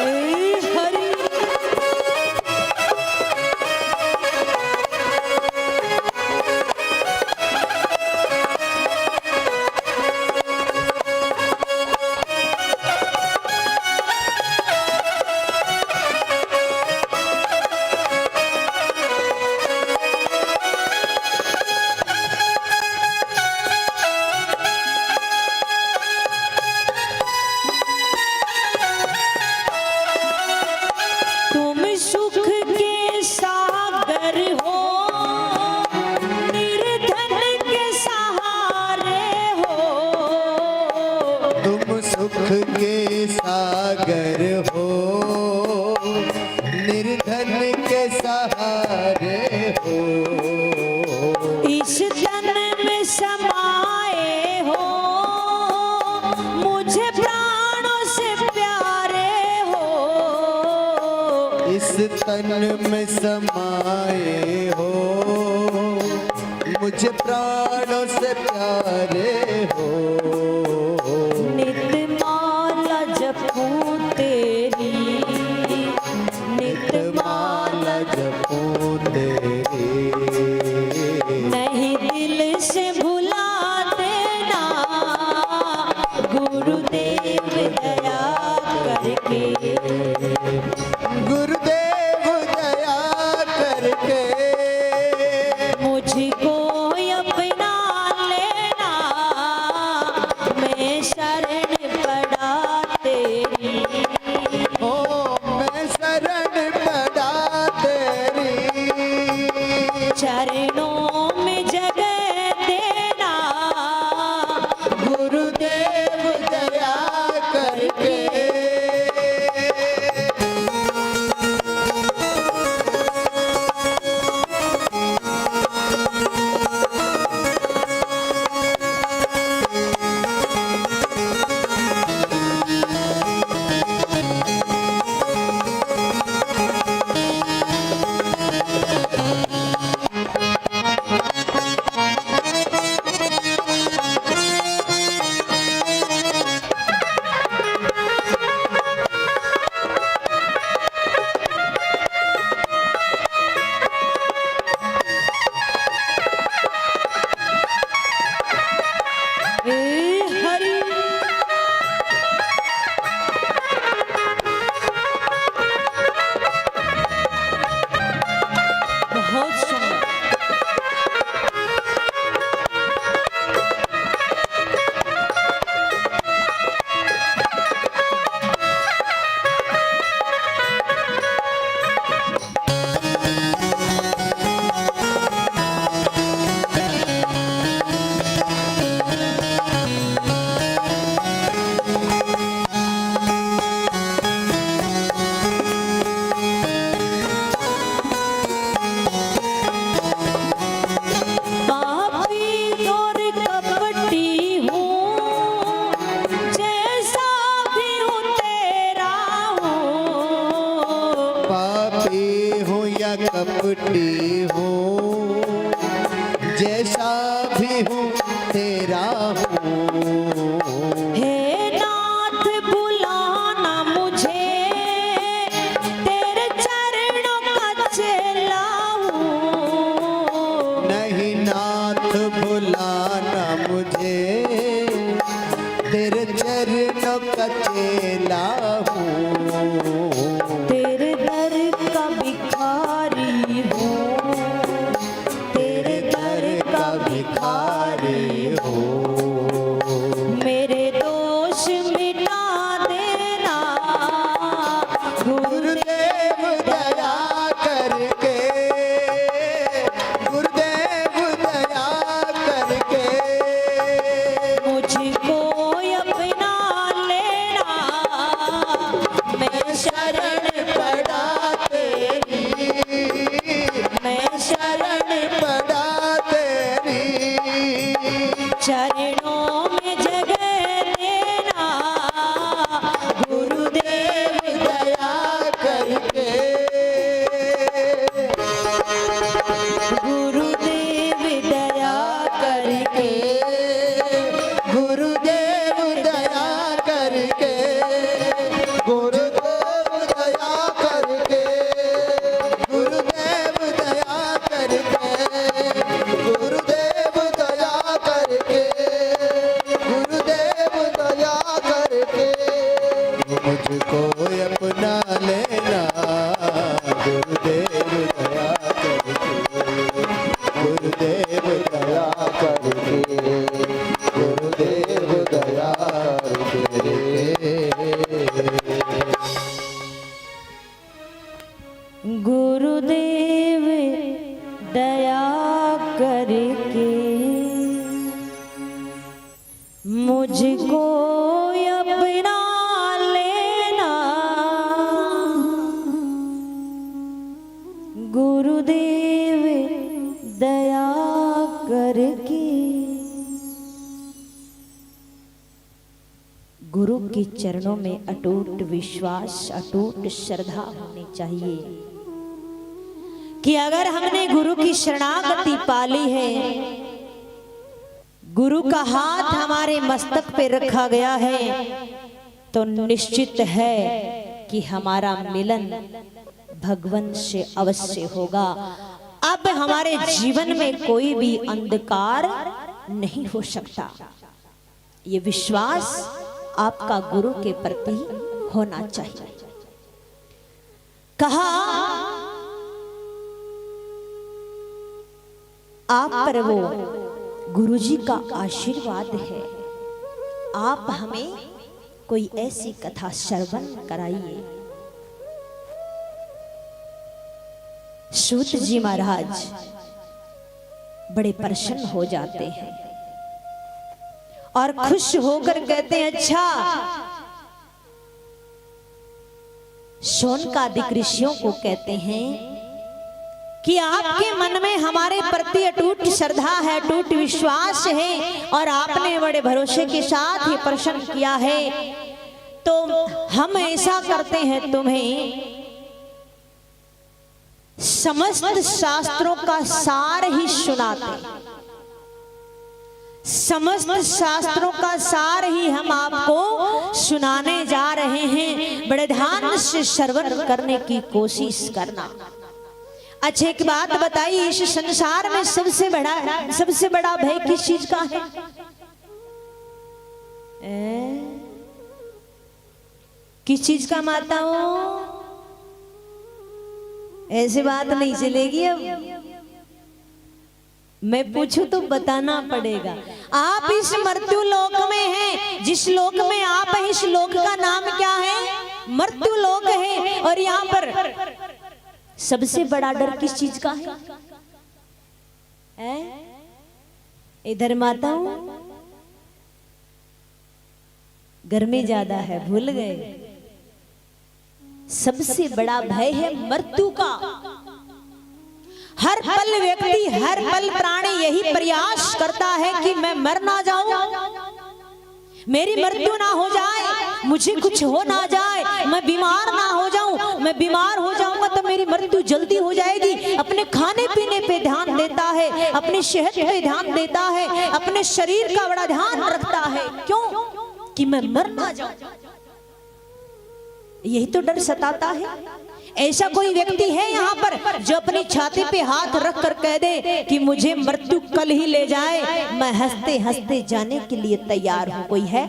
ए हरि तुम सुख के सागर हो, निर्धन के सहारे हो। तुम सुख के सागर हो, निर्धन के सहारे हो। इस तन में समाए हो, मुझे प्राणों से प्यारे हो। इस तन में समाए हो, मुझे प्राणों से प्यारे हो। नित माला जपूं तेरी, नित माला जपूं तेरी, नहीं दिल से भुला देना गुरुदेव दया करके। गुरुदेव दया करके मुझको अपना लेना हूँ तेरा हूँ। हे नाथ बुलाना मुझे तेरे चरणों का चेला हूँ। नहीं नाथ बुलाना मुझे तेरे चरणों का चेला हूँ। तेरे दर का भिखारी हूँ, तेरे दर का भिखारी हूँ। मेरे दोष मिटा देना गुरुदेव दया करके, गुरुदेव दया करके मुझको अपना लेना। मैं शरण पड़ा तेरी, मैं शरण पड़ा तेरी चरणों में जगह देना गुरुदेव दया करके। गुरुदेव दया करके। गुरुदेव दया करके, गुरुदेव दया करके, गुरुदेव दया करके, गुरुदेव दया करके, गुरुदेव दया करके मुझको अपना लेना गुरुदेव दया करके, गुरुदेव दया करके, गुरुदेव दया करके। गुरुदेव दया करके मुझको अपना लेना। गुरुदेव दया करके। गुरु के चरणों में अटूट विश्वास, अटूट श्रद्धा होनी चाहिए कि अगर हमने गुरु की शरणागति पाली है, गुरु का हाथ हमारे मस्तक पे रखा गया है, तो निश्चित है कि हमारा मिलन भगवान से अवश्य होगा। अब हमारे जीवन में कोई भी अंधकार नहीं हो सकता। ये विश्वास आपका गुरु के प्रति होना चाहिए। कहा आप पर वो गुरुजी का आशीर्वाद है, आप हमें कोई ऐसी कथा श्रवण कराइए। सूत जी महाराज बड़े प्रसन्न हो जाते हैं और खुश होकर कहते हैं, अच्छा शौनकादिक ऋषियों को कहते हैं कि आपके मन में हमारे प्रति अटूट श्रद्धा है, अटूट विश्वास है और आपने बड़े भरोसे के साथ ये प्रश्न किया है, तो हम ऐसा करते हैं, तुम्हें समस्त शास्त्रों का सार ही सुनाते, समस्त शास्त्रों का सार ही हम आपको सुनाने जा रहे हैं। बड़े ध्यान से श्रवण करने की कोशिश करना। अच्छा एक बात बताइए, इस संसार में सबसे बड़ा भय किस चीज का है? किस चीज का माता हो? ऐसे बात नहीं चलेगी। अब मैं पूछूं तो बताना पड़ेगा। आप इस मृत्यु लोक में हैं, जिस लोक में आप हैं, इस लोक का नाम क्या है? मृत्यु लोक है। और यहाँ पर सबसे बड़ा डर किस चीज का है? इधर माता हूं, गर्मी ज्यादा है, भूल गए। सबसे बड़ा भय है मृत्यु का। हर पल व्यक्ति, हर पल प्राणी यही प्रयास करता है कि मैं मर ना जाऊं, मेरी मृत्यु ना हो जाए, मुझे कुछ हो ना जाए। मैं बीमार ना हो जाऊं, मैं बीमार हो जाऊंगा तो मेरी मृत्यु जल्दी हो जाएगी। अपने खाने पीने पे ध्यान देता है, अपनी सेहत पे ध्यान देता है, अपने शरीर का बड़ा ध्यान रखता है। क्यों? कि मैं मर ना जाऊं। यही तो डर सताता है। ऐसा कोई व्यक्ति है यहाँ पर जो अपनी छाती पे हाथ रख कर कह दे कि मुझे मृत्यु कल ही ले जाए, मैं हंसते हंसते जाने के लिए तैयार हूं? कोई है?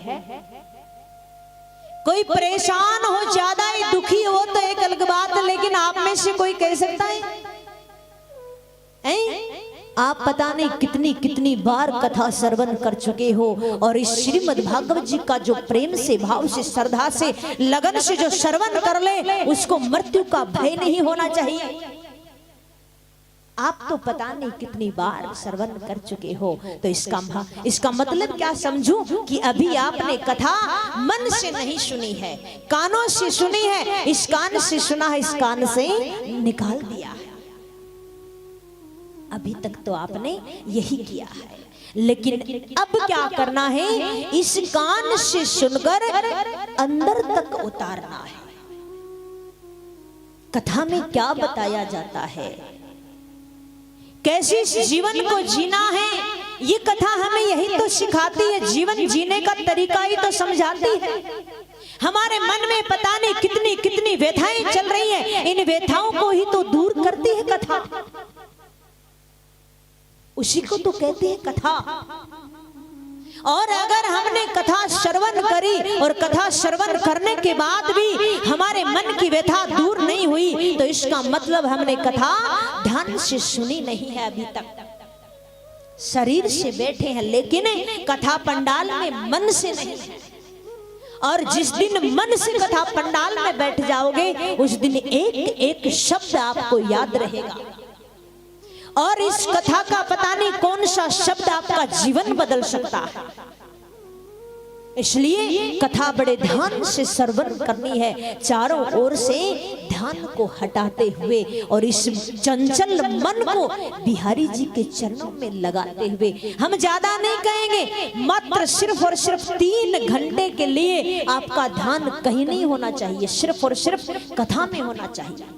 कोई परेशान हो, ज्यादा ही दुखी हो तो एक अलग बात है, लेकिन आप में से कोई कह सकता है? आप पता नहीं कितनी कितनी बार कथा श्रवण कर चुके हो, और इस श्रीमद् भागवत जी का जो प्रेम से, भाव से, श्रद्धा से, लगन से जो श्रवण कर ले, उसको मृत्यु का भय नहीं होना चाहिए। आप तो पता नहीं कितनी बार श्रवण कर चुके हो, तो इसका मतलब क्या समझूं? कि अभी आपने कथा मन से नहीं सुनी है, कानों से सुनी है। इस कान से सुना है, इस कान से निकाल दिया है। अभी तक तो आपने यही किया है, लेकिन अब क्या करना है? इस कान से सुनकर अंदर तक उतारना है। कथा में क्या बताया जाता है, कैसे इस जीवन को जीना है, ये कथा हमें यही तो सिखाती है। जीवन जीने का तरीका ही तो समझाती है। हमारे मन में पता नहीं कितनी कितनी व्यथाएं चल रही हैं, इन व्यथाओं को ही तो दूर करती है कथा। उसी को तो कहते हैं कथा। और अगर हमने कथा श्रवण करी और कथा श्रवण करने के बाद भी हमारे मन की व्यथा दूर नहीं हुई, तो इसका मतलब हमने कथा ध्यान से सुनी नहीं है। अभी तक शरीर से बैठे हैं, लेकिन कथा पंडाल में मन से नहीं है। और जिस दिन मन से कथा पंडाल में बैठ जाओगे, उस दिन एक एक शब्द आपको याद रहेगा, और इस कथा का पता नहीं कौन सा शब्द आपका जीवन बदल सकता है। इसलिए कथा बड़े ध्यान से श्रवण करनी है, चारों ओर से ध्यान को हटाते हुए, और इस चंचल मन को बिहारी जी के चरणों में लगाते हुए। हम ज्यादा नहीं कहेंगे, मात्र सिर्फ और सिर्फ 3 घंटे के लिए आपका ध्यान कहीं नहीं होना चाहिए, सिर्फ और सिर्फ कथा में होना चाहिए।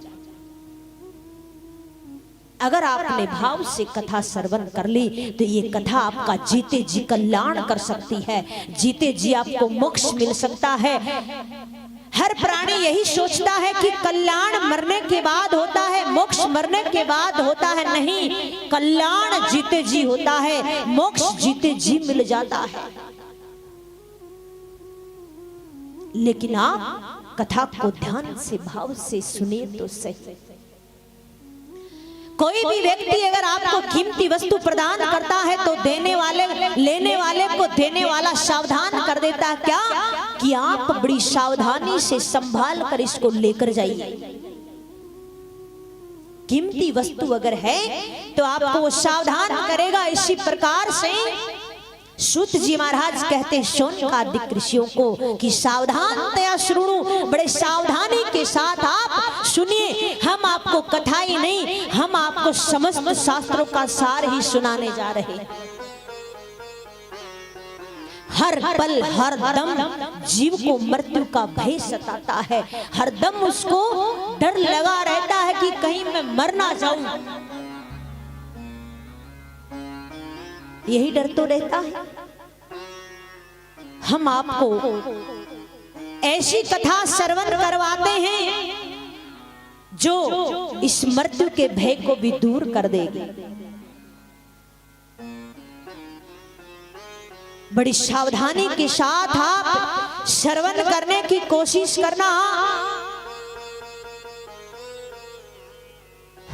अगर आपने भाव से कथा श्रवण कर ली, तो ये कथा आपका जीते जी कल्याण कर सकती है, जीते जी आपको मोक्ष मिल सकता है। हर प्राणी यही सोचता है कि कल्याण मरने के बाद होता है, मोक्ष मरने के बाद होता है। नहीं, कल्याण जीते जी होता है, मोक्ष जीते जी मिल जाता है। लेकिन आप कथा को ध्यान से, भाव से सुनिए तो सही। कोई भी व्यक्ति अगर आपको कीमती वस्तु प्रदान करता है, तो देने वाले, लेने वाले को देने वाला सावधान कर देता है। क्या? कि आप बड़ी सावधानी से संभाल कर इसको लेकर जाइए। कीमती वस्तु अगर है तो आपको वो सावधान करेगा। इसी प्रकार से सूत जी महाराज कहते शौनकादिक ऋषियों को कि सावधानतया श्रुणु, बड़े सावधानी के साथ आप सुनिए। हम आपको कथा ही नहीं, हम आपको समस्त शास्त्रों का सार ही सुनाने जा रहे हैं। हर पल हर दम जीव को मृत्यु का भय सताता है, हर दम उसको डर लगा रहता है कि कहीं मैं मर ना जाऊं। यही डर तो रहता है। हम आपको ऐसी कथा श्रवण करवाते हैं जो इस मृत्यु के भय को भी दूर कर देगी। बड़ी सावधानी के साथ आप श्रवण करने की कोशिश करना।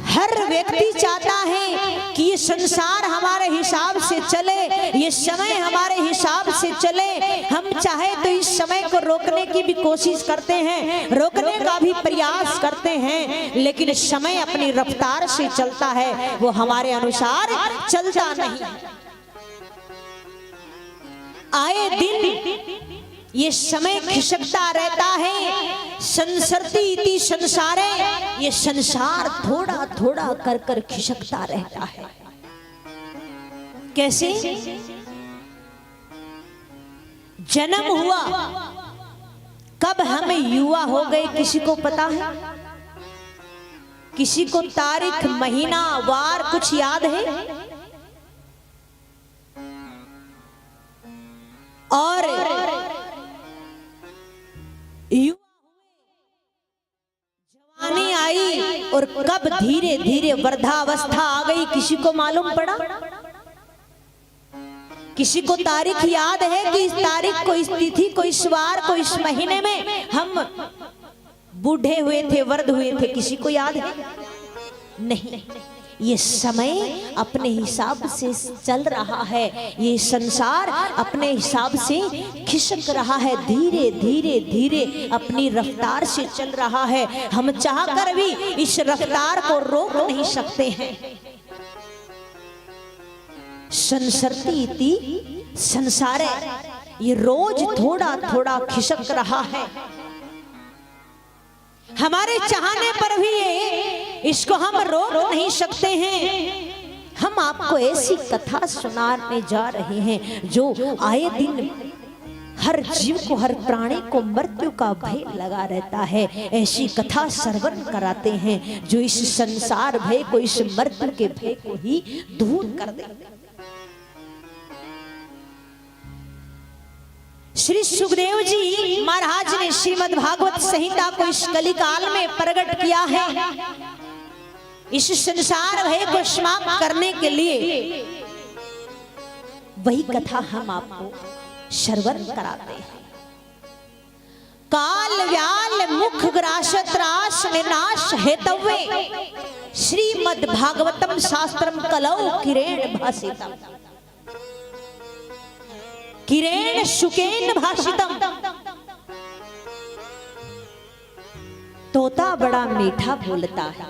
हर व्यक्ति चाहता है कि ये संसार हमारे हिसाब से चले, ये समय हमारे हिसाब से चले। हम चाहे तो इस समय को रोकने की भी कोशिश करते हैं, रोकने का भी प्रयास करते हैं, लेकिन समय अपनी रफ्तार से चलता है, वो हमारे अनुसार चलता नहीं। आए दिन ये समय खिसकता रहता है। संसरती इति संसारे, ये संसार थोड़ा थोड़ा कर कर खिसकता रहता है। कैसे? जन्म हुआ, कब हम युवा हो गए किसी को पता है? किसी को तारीख, महीना, वार कुछ याद है? और जवानी आई और कब धीरे धीरे वृद्धावस्था आ गई किसी को मालूम पड़ा? किसी को तारीख याद है कि इस तारीख को, इस तिथि को, इस वार को, इस महीने में हम बूढ़े हुए थे, वृद्ध हुए थे? किसी को याद है? नहीं। ये समय अपने हिसाब से चल रहा है, ये संसार अपने हिसाब से खिसक रहा है, धीरे धीरे धीरे अपनी रफ्तार से चल रहा है। हम चाहकर भी इस रफ्तार को रोक नहीं सकते हैं। संसरती इति संसारे, ये रोज थोड़ा थोड़ा खिसक रहा है। हमारे चाहने पर भी इसको हम रोक नहीं सकते हैं। हम आपको ऐसी कथा सुनाने जा रहे हैं जो आए दिन हर जीव को, हर प्राणी को मृत्यु का भय लगा रहता है। ऐसी कथा श्रवण कराते हैं जो इस संसार भय को, इस मृत्यु के भय को ही दूर कर दे। श्री सुखदेव जी महाराज ने श्रीमद् भागवत संहिता को इस कलिकाल में प्रकट किया है। इस संसार भय को समाप्त करने के लिए वही कथा हम आपको श्रवण कराते हैं। काल व्याल मुख ग्रास त्रास निनाश हेतव्वे श्रीमद् भागवतम शास्त्रम कलौ किरेण भासितम किरेण शुकेन भाषितम। तोता बड़ा मीठा बोलता है,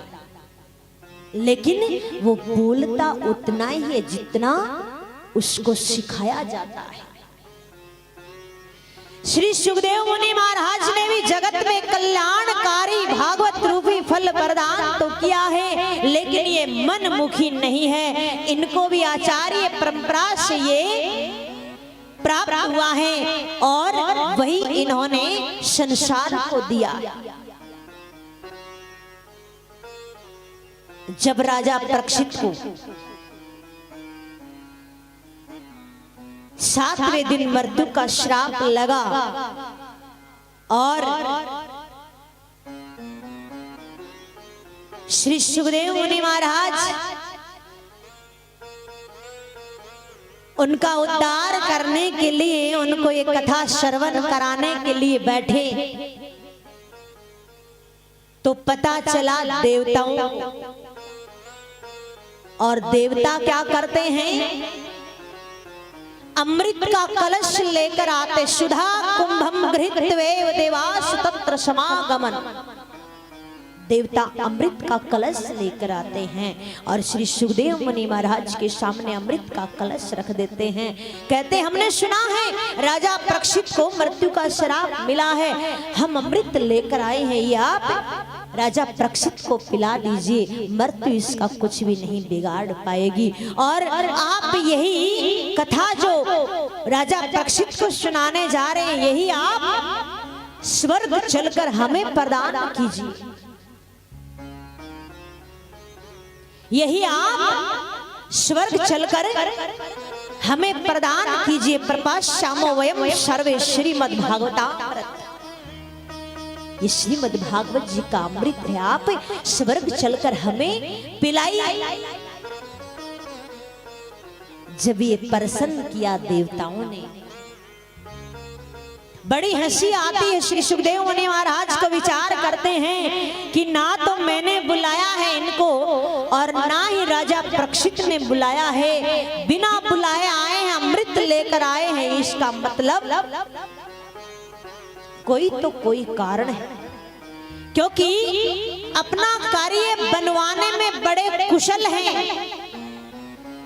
लेकिन वो बोलता उतना ही है जितना उसको सिखाया जाता है। श्री सुखदेव मुनि महाराज ने भी जगत में कल्याणकारी भागवत रूपी फल प्रदान तो किया है, लेकिन ये मनमुखी नहीं है। इनको भी आचार्य परंपरा से ये प्राप्त हुआ है और वही इन्होंने संसार को दिया। जब राजा परीक्षित को 7वें दिन मृत्यु का श्राप लगा और श्री सुखदेव मुनि महाराज उनका उद्धार करने के लिए, उनको ये कथा श्रवण कराने के लिए बैठे तो पता चला देवताओं, और देवता क्या करते हैं? अमृत का कलश लेकर आते। सुधा कुंभम गृहीत्वेव देवास तत्र समागमन। देवता अमृत का कलश लेकर आते हैं और श्री सुखदेव मुनि महाराज के सामने अमृत का कलश रख देते हैं। कहते हमने सुना है राजा परीक्षित को मृत्यु का श्राप मिला है, हम अमृत लेकर आए हैं, ये आप राजा परीक्षित को पिला दीजिए, मृत्यु इसका कुछ भी नहीं बिगाड़ पाएगी। और आप यही कथा जो राजा परीक्षित को सुनाने जा रहे हैं, यही आप स्वर्ग चलकर हमें प्रदान कीजिए, यही आप स्वर्ग चलकर हमें प्रदान कीजिए। प्रपाश्यामो वयम सर्वे श्रीमद् भागवतामृत। ये श्रीमद् भागवत जी का अमृत है, आप स्वर्ग चलकर हमें पिलाइए। जब ये प्रसन्न किया देवताओं ने, बड़ी हंसी आती है। श्री सुखदेव मुनि महाराज को विचार करते हैं कि ना तो मैंने बुलाया है इनको और ना ही राजा परीक्षित ने बुलाया है, बिना बुलाए आए हैं, अमृत लेकर आए हैं। इसका मतलब कोई तो कोई कारण है, क्योंकि अपना कार्य बनवाने में बड़े कुशल हैं।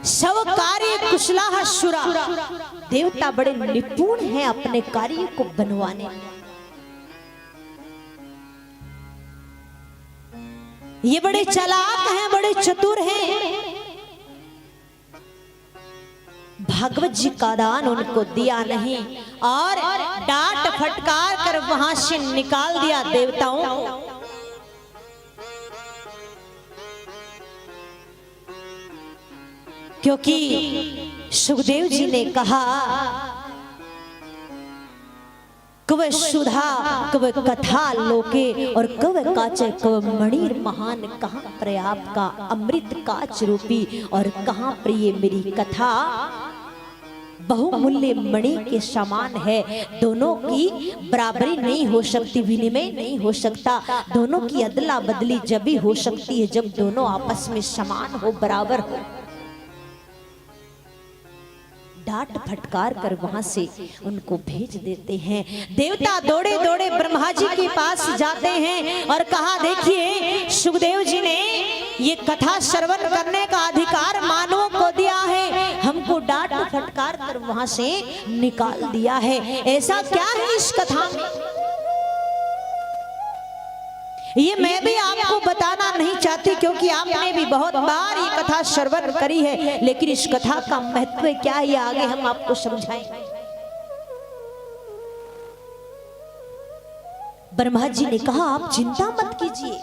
सब कार्य कुशला सुरा, देवता बड़े निपुण हैं अपने कार्य को बनवाने में। ये बड़े चालाक हैं, बड़े चतुर हैं। भागवत जी का दान उनको दिया नहीं और डांट फटकार कर वहां से निकाल दिया देवताओं को। क्योंकि सुखदेव जी ने कहा कव सुधा कव कथा लोके और कव काच कव मणिर महान, कहाँ प्रयाप का अमृत काच रूपी और कहाँ प्रिय मेरी कथा बहुमूल्य मणि के समान है। दोनों की बराबरी नहीं हो सकती, विनिमय नहीं हो सकता, दोनों की अदला बदली जब भी हो सकती है जब दोनों आपस में समान हो, बराबर हो। डांट फटकार कर वहां से उनको भेज देते हैं। देवता दौड़े दौड़े ब्रह्मा जी के पास जाते हैं और कहा देखिए सुखदेव जी ने ये कथा श्रवण करने का अधिकार मानवों को दिया है, हमको डांट फटकार कर वहां से निकाल दिया है। ऐसा क्या है इस कथा में, ये मैं भी आपको बताना नहीं चाहती क्योंकि आपने भी बहुत बार ये कथा श्रवण करी है, लेकिन इस कथा का महत्व क्या है आगे हम आपको समझाएंगे। ब्रह्मा जी ने कहा आप चिंता मत कीजिए,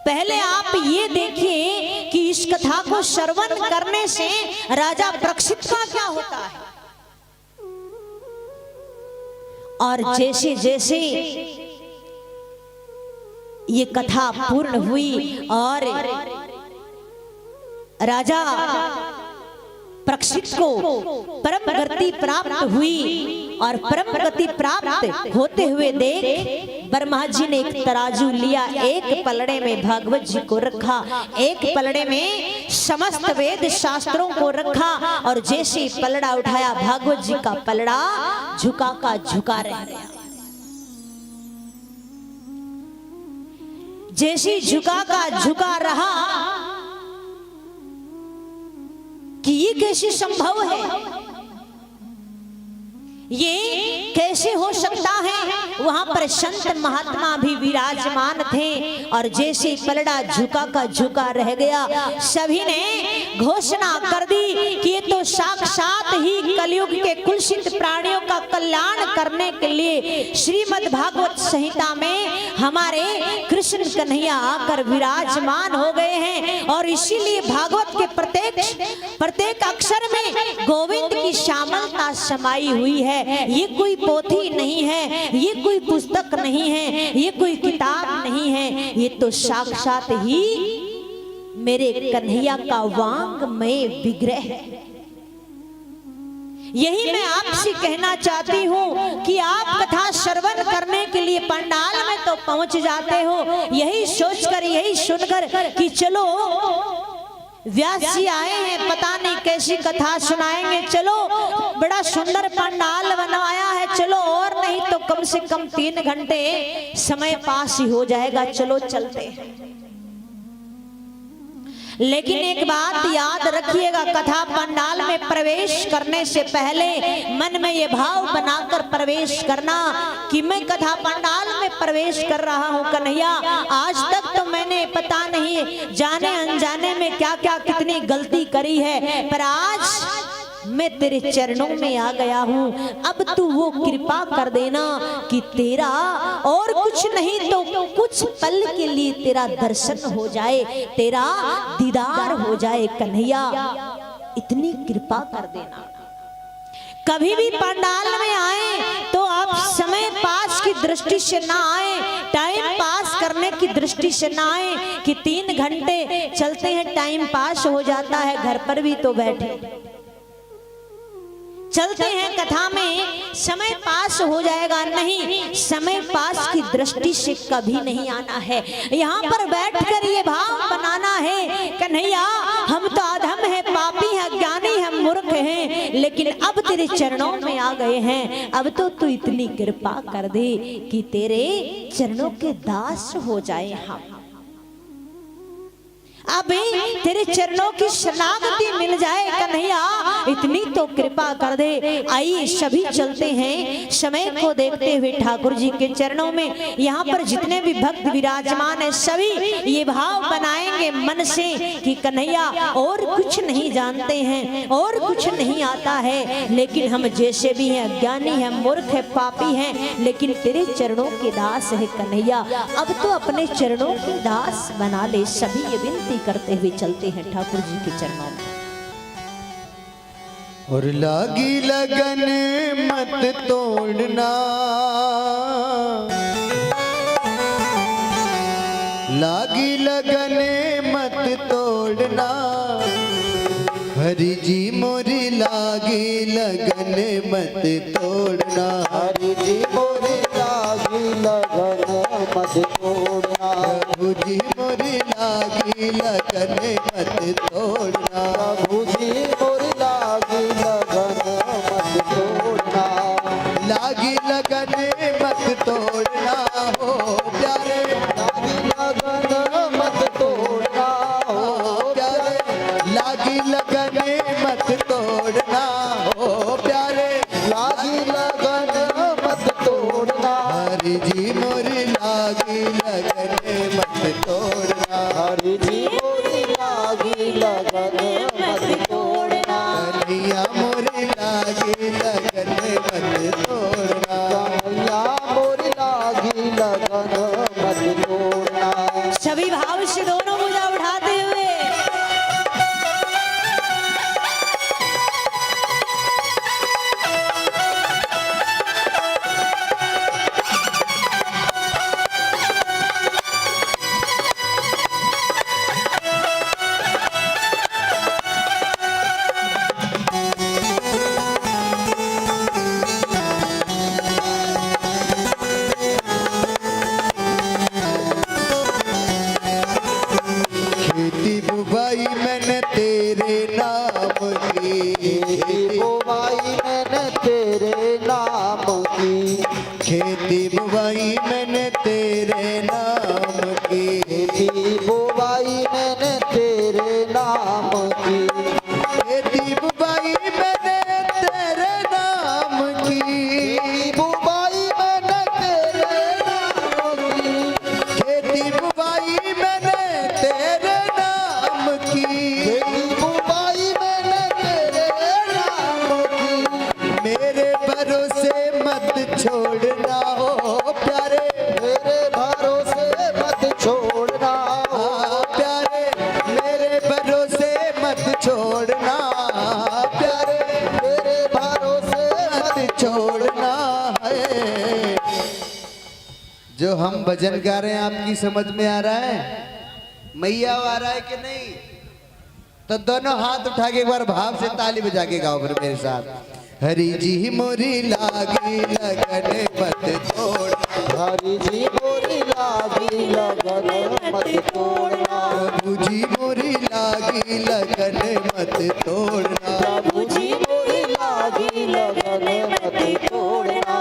पहले आप ये देखिए कि इस कथा को श्रवण करने से राजा परीक्षित का क्या होता है। और जैसे जैसे ये कथा पूर्ण हुई और राजा परीक्षित को परम गति प्राप्त हुई और परम गति प्राप्त होते हुए देख ब्रह्मा जी ने एक तराजू लिया, एक पलड़े में भागवत जी को रखा, एक पलड़े में समस्त वेद शास्त्रों को रखा और जैसे पलड़ा उठाया भागवत जी का पलड़ा झुका का झुका रह गया। जैसी झुका का झुका रहा कि ये कैसे संभव है, ये कैसे हो सकता है। वहां पर संत महात्मा भी विराजमान थे और जैसे पलड़ा झुका का झुका रह गया, सभी ने घोषणा कर दी कि ये तो साक्षात ही कलयुग के कुलसित प्राणियों का कल्याण करने के लिए श्रीमद् भागवत संहिता में हमारे कृष्ण कन्हैया आकर विराजमान हो गए हैं। और इसीलिए भागवत के प्रत्येक अक्षर में गोविंद की श्यामलता समाई हुई है। ये कोई पोथी नहीं है, ये कोई पुस्तक नहीं है, ये कोई किताब नहीं है, ये तो साक्षात ही मेरे कन्हैया का वांगमय विग्रह है। यही मैं आपसे कहना चाहती हूँ कि आप कथा श्रवण करने के लिए पंडाल में तो पहुंच जाते हो यही सोचकर, यही सुनकर कि चलो व्यास जी आए हैं, पता नहीं कैसी कथा सुनाएंगे, चलो बड़ा सुंदर पंडाल बनवाया है, चलो और नहीं तो कम से कम 3 घंटे समय पास ही हो जाएगा, चलो चलते हैं। लेकिन एक बात याद रखिएगा, कथा पंडाल में प्रवेश करने से पहले मन में ये भाव बनाकर प्रवेश करना कि मैं कथा पंडाल में प्रवेश कर रहा हूँ कन्हैया। आज तक तो मैंने पता नहीं जाने अनजाने में क्या क्या कितनी गलती करी है, पर आज मैं तेरे चरणों में आ गया हूँ। अब तू वो कृपा कर देना कि तेरा और कुछ नहीं तो कुछ पल के लिए तेरा दर्शन हो जाए, तेरा दीदार हो जाए कन्हैया, इतनी कृपा कर देना। कभी भी पंडाल में आए तो आप समय पास की दृष्टि से ना आए, टाइम पास करने की दृष्टि से ना आए कि 3 घंटे चलते हैं टाइम पास हो जाता है, घर पर भी तो बैठे चलते हैं कथा में समय पास हो जाएगा, नहीं, समय पास की दृष्टि से कभी नहीं आना है। यहाँ पर बैठकर ये भाव बनाना है कन्हैया हम तो अधम है, पापी है, ज्ञानी है, मूर्ख हैं, लेकिन अब तेरे चरणों में आ गए हैं, अब तो तू इतनी कृपा कर दे कि तेरे चरणों के दास हो जाए हम। अभी तेरे चरणों की शरणागति मिल जाए कन्हैया, इतनी तो कृपा कर दे। आइए सभी चलते हैं समय को देखते हुए ठाकुर जी के चरणों में। यहाँ पर जितने भी भक्त विराजमान हैं सभी ये भाव बनाएंगे मन से कि कन्हैया और कुछ नहीं जानते हैं और कुछ नहीं आता है, लेकिन हम जैसे भी हैं अज्ञानी हैं, मूर्ख है, पापी हैं, लेकिन तेरे चरणों के दास है कन्हैया, अब तो अपने चरणों के दास बना ले। सभी ये विनती करते हुए चलते हैं ठाकुर जी के चरणों में। और लागी लगन मत तोड़ना, लागी लगन मत तोड़ना, हरि जी मोरी लागी लगन मत तोड़ना, हरि जी मोरी लागी लगन मत तोड़ना, प्रभु जी मोरी लागी लगन मत तोड़ना, प्रभु जी मोरी लागी लगन मत तोड़ना, लागी लगन मत तोड़ना हो प्यारे, लागी लगन मत तोड़ना हो प्यारे, लागी लगन मत तोड़ना हो प्यारे, लागी लगन मत तोड़ना, हरि जी मोरी लागी लगन मत तोड़ना, हरि जी मोरी लागी लगन मत तोड़ना, कन्हैया मोरी लागी लगन मत तोड़ना, कन्हैया मोरी लागी लगन मत तोड़ना। सभी भाव से दोनों भुजा उठाते हुए खेती बुबाई मैंने तेरे नाम की, बोवाई मैंने तेरे नाम की, खेती बुबाई मैंने तेरे नाम की, खेती बोवाई मैंने तेरे नाम की, खेती बुबाई मैंने तेरे नाम की, खेती बोवाई मैंने तेरे नाम की, खेती बुबाई मैंने तेरे नाम की, खेती बोवाई मैंने तेरे नाम की, मेरे भरोसे मत छोड़ना हो प्यारे, मेरे भरोसे मत छोड़ना हो प्यारे, मेरे भरोसे मत छोड़ना प्यारे, मेरे भरोसे मत छोड़ना है। जो हम भजन गा रहे हैं आपकी समझ में आ रहा है, मैया आ रहा है कि नहीं? तो दोनों हाथ उठा के एक बार भाव से ताली बजा के गाओ फिर मेरे साथ। हरि जी मोरी लागी लगन मत तोड़, हरि जी मोरी लागी लगन मत तोड़ना, प्रभु जी मोरी लागी लगन मत तोड़ना, प्रभु जी मोरी लागी लगन मत तोड़ना।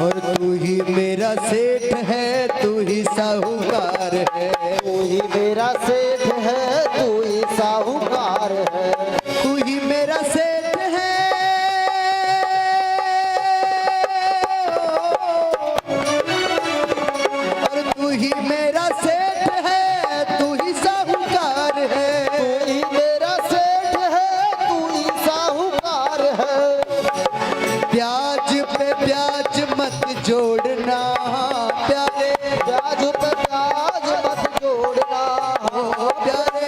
और तू ही मेरा सेठ है, तू ही साहूकार है, तू ही मेरा सेठ है, तू ही साहूकार है, तू ही मेरा सेठ है, और तू ही मेरा सेठ है, तू ही साहूकार है, तू ही मेरा सेठ है, तू ही साहूकार है, ब्याज पे ब्याज मत जोड़ना प्यारे, ब्याज पे ब्याज मत जोड़ना ओ प्यारे,